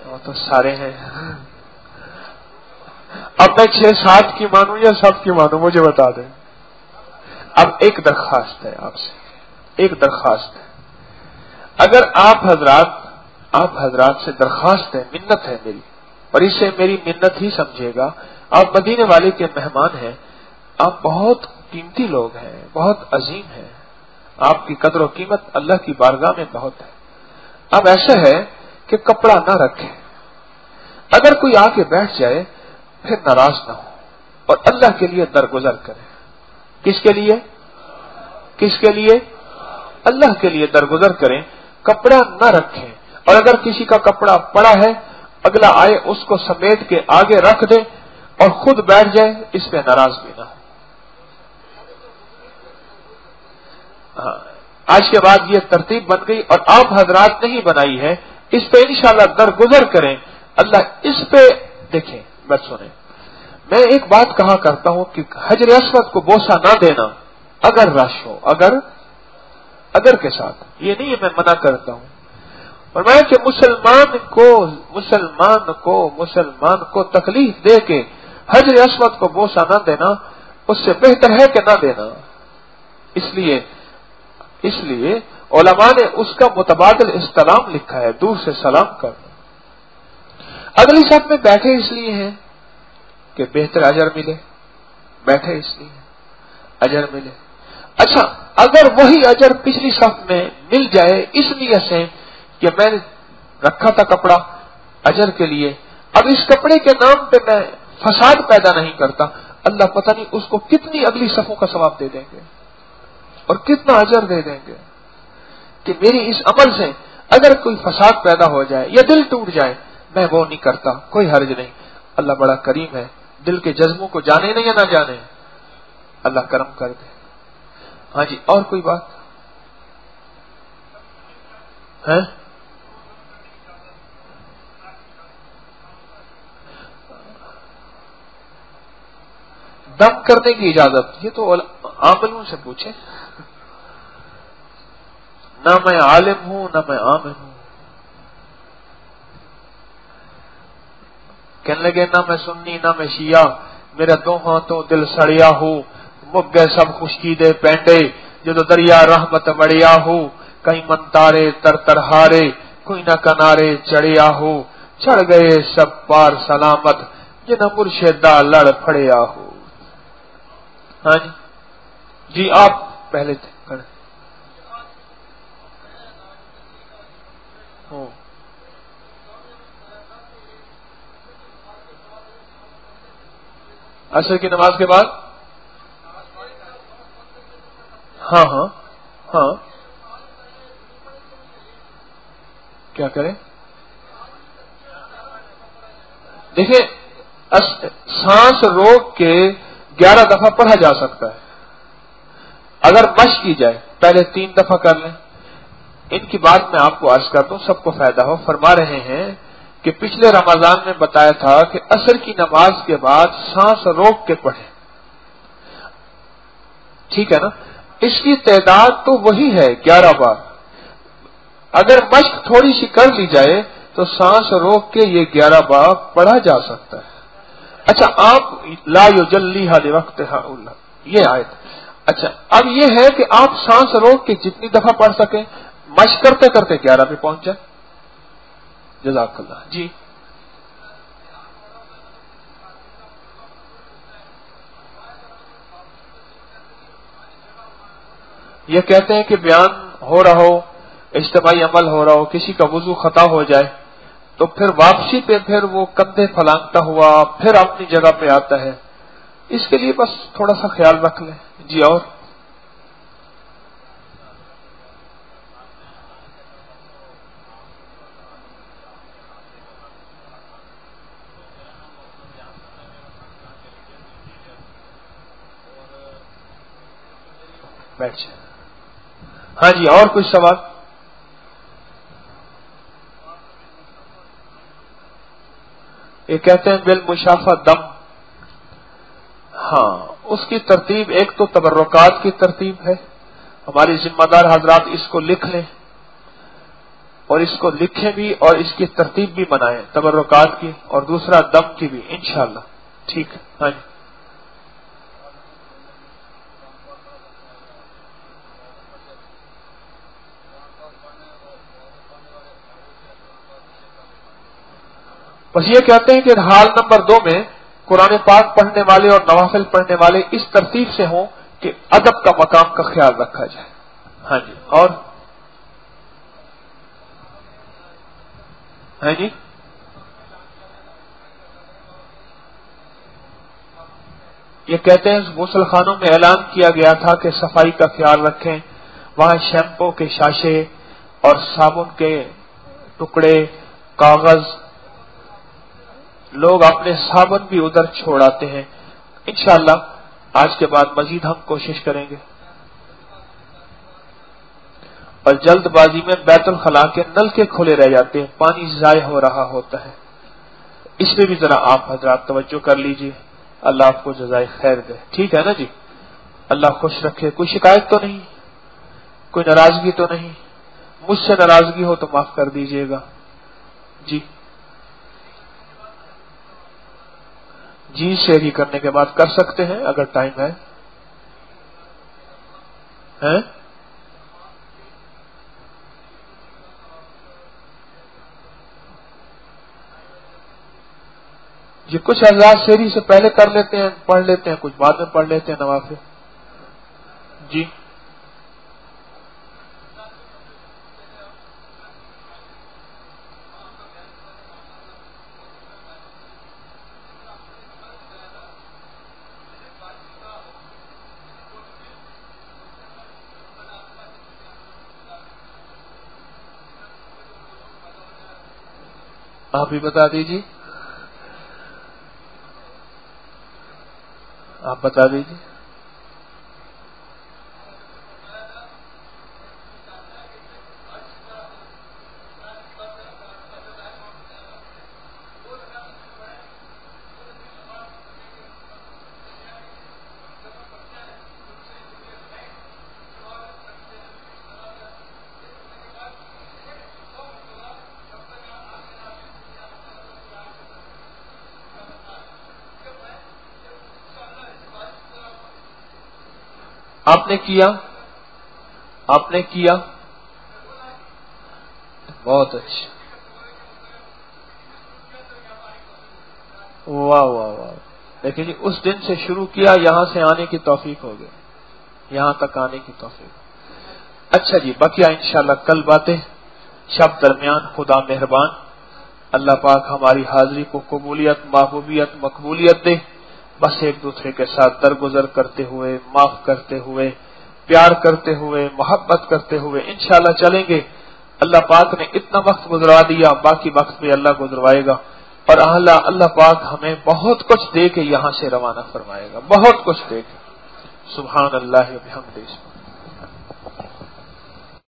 وہ تو سارے ہیں. اب میں 6 7 کی مانوں یا سب کی مانوں، مجھے بتا دیں. اب ایک درخواست ہے آپ سے، ایک درخواست ہے. اگر آپ حضرات سے درخواست ہے، منت ہے میری، اور اسے میری منت ہی سمجھے گا. آپ مدینے والے کے مہمان ہیں، آپ بہت قیمتی لوگ ہیں، بہت عظیم ہیں، آپ کی قدر و قیمت اللہ کی بارگاہ میں بہت ہے. اب ایسا ہے کہ کپڑا نہ رکھیں. اگر کوئی آ کے بیٹھ جائے پھر ناراض نہ ہو اور اللہ کے لیے درگزر کریں. کس کے لیے؟ کس کے لیے؟ اللہ کے لیے درگزر کریں. کپڑا نہ رکھیں. اور اگر کسی کا کپڑا پڑا ہے، اگلا آئے اس کو سمیٹ کے آگے رکھ دے اور خود بیٹھ جائے، اس پہ ناراض بھی نہ ہو. ہاں، آج کے بعد یہ ترتیب بن گئی اور آپ حضرات نے ہی بنائی ہے. اس پہ انشاءاللہ درگزر کریں. اللہ اس پہ دیکھیں. بس سنیں، میں ایک بات کہا کرتا ہوں کہ حجر اسود کو بوسہ نہ دینا اگر رش ہو، اگر کے ساتھ، یہ نہیں ہے میں منع کرتا ہوں. اور میں کہ مسلمان کو تکلیف دے کے حجر اسود کو بوسہ نہ دینا اس سے بہتر ہے کہ نہ دینا. اس لیے علماء نے اس کا متبادل استلام لکھا ہے، دور سے سلام کرنا. اگلی صف میں بیٹھے اس لیے ہیں کہ بہتر اجر ملے، بیٹھے اس لیے اجر ملے. اچھا، اگر وہی اجر پچھلی صف میں مل جائے اس نیت سے کہ میں نے رکھا تھا کپڑا اجر کے لیے، اب اس کپڑے کے نام پہ میں فساد پیدا نہیں کرتا، اللہ پتہ نہیں اس کو کتنی اگلی صفوں کا ثواب دے دیں گے اور کتنا اجر دے دیں گے. کہ میری اس عمل سے اگر کوئی فساد پیدا ہو جائے یا دل ٹوٹ جائے، میں وہ نہیں کرتا، کوئی حرج نہیں. اللہ بڑا کریم ہے، دل کے جذبوں کو جانے نہیں یا نہ جانے، اللہ کرم کر دے. ہاں جی، اور کوئی بات ہے؟ دم کرنے کی اجازت، یہ تو عاملوں سے پوچھیں. نہ میں عالم ہوں نہ میں عامل ہوں. کہنے لگے نہ میں سنی نہ میں شیعہ، میرا دو ہاتھوں دل سڑیا ہو، مک گئے سب خشکیدے پینڈے، جو دریا رحمت بڑیا ہو، کہیں من تارے تر تر ہارے، کوئی نہ کنارے چڑھیا ہو، چڑھ گئے سب پار سلامت، جنہ مرشدہ لڑ پھڑیا ہو. ہاں جی آپ پہلے تھے کھڑے. عصر کی نماز کے بعد ہاں کیا کریں؟ دیکھیں سانس روک کے 11 دفعہ پڑھا جا سکتا ہے اگر مشق کی جائے. پہلے 3 دفعہ کر لیں. ان کی بات میں آپ کو عرض کرتا ہوں سب کو فائدہ ہو. فرما رہے ہیں کہ پچھلے رمضان میں بتایا تھا کہ عصر کی نماز کے بعد سانس روک کے پڑھیں. ٹھیک ہے نا؟ اس کی تعداد تو وہی ہے 11 بار. اگر مشق تھوڑی سی کر لی جائے تو سانس روک کے یہ 11 بار پڑھا جا سکتا ہے. اچھا آپ لا یجلیھا لوقتھا یہ آیت. اچھا اب یہ ہے کہ آپ سانس روک کے جتنی دفعہ پڑھ سکیں مشق کرتے کرتے 11 پہ پہنچ جائیں. جزاک اللہ. جی یہ کہتے ہیں کہ بیان ہو رہا ہو، اجتماعی عمل ہو رہا ہو، کسی کا وضو خطا ہو جائے تو پھر واپسی پہ پھر وہ کندھے پھلانگتا ہوا پھر اپنی جگہ پہ آتا ہے. اس کے لیے بس تھوڑا سا خیال رکھ لیں. جی اور بیٹھ جائیں. ہاں جی اور کچھ سوال؟ یہ کہتے ہیں بالمشافہ دم. ہاں اس کی ترتیب ایک تو تبرکات کی ترتیب ہے. ہماری ذمہ دار حضرات اس کو لکھ لیں اور اس کو لکھیں بھی اور اس کی ترتیب بھی بنائیں تبرکات کی اور دوسرا دم کی بھی انشاءاللہ. ٹھیک ہے. ہاں جی بس یہ کہتے ہیں کہ حال نمبر 2 میں قرآن پاک پڑھنے والے اور نوافل پڑھنے والے اس ترتیب سے ہوں کہ ادب کا مقام کا خیال رکھا جائے. ہاں جی اور ہاں جی یہ کہتے ہیں غسل خانوں میں اعلان کیا گیا تھا کہ صفائی کا خیال رکھیں. وہاں شیمپو کے شاشے اور صابن کے ٹکڑے کاغذ لوگ اپنے صابن بھی ادھر چھوڑ آتے ہیں. انشاءاللہ آج کے بعد مزید ہم کوشش کریں گے. اور جلد بازی میں بیت الخلاء کے نل کے کھلے رہ جاتے ہیں، پانی ضائع ہو رہا ہوتا ہے. اس پہ بھی ذرا آپ حضرات توجہ کر لیجئے. اللہ آپ کو جزائے خیر دے. ٹھیک ہے نا جی؟ اللہ خوش رکھے. کوئی شکایت تو نہیں، کوئی ناراضگی تو نہیں؟ مجھ سے ناراضگی ہو تو معاف کر دیجئے گا. جی جی شیری کرنے کے بعد کر سکتے ہیں اگر ٹائم ہے. جی کچھ حضرات شیری سے پہلے کر لیتے ہیں پڑھ لیتے ہیں، کچھ بعد میں پڑھ لیتے ہیں نوافل. جی آپ بھی بتا دیجیے. آپ بتا دیجیے. آپ نے کیا بہت اچھا. واہ واہ واہ. لیکن جی اس دن سے شروع کیا یہاں سے آنے کی توفیق ہو گئی، یہاں تک آنے کی توفیق. اچھا جی بقیہ انشاءاللہ کل باتیں. شب درمیان خدا مہربان اللہ پاک ہماری حاضری کو قبولیت محبوبیت مقبولیت دے. بس ایک دوسرے کے ساتھ درگزر کرتے ہوئے، معاف کرتے ہوئے، پیار کرتے ہوئے، محبت کرتے ہوئے انشاءاللہ چلیں گے. اللہ پاک نے اتنا وقت گزرا دیا، باقی وقت بھی اللہ گزروائے گا. اور اللہ پاک ہمیں بہت کچھ دے کے یہاں سے روانہ فرمائے گا، بہت کچھ دے کے. سبحان اللہ و بحمدہ.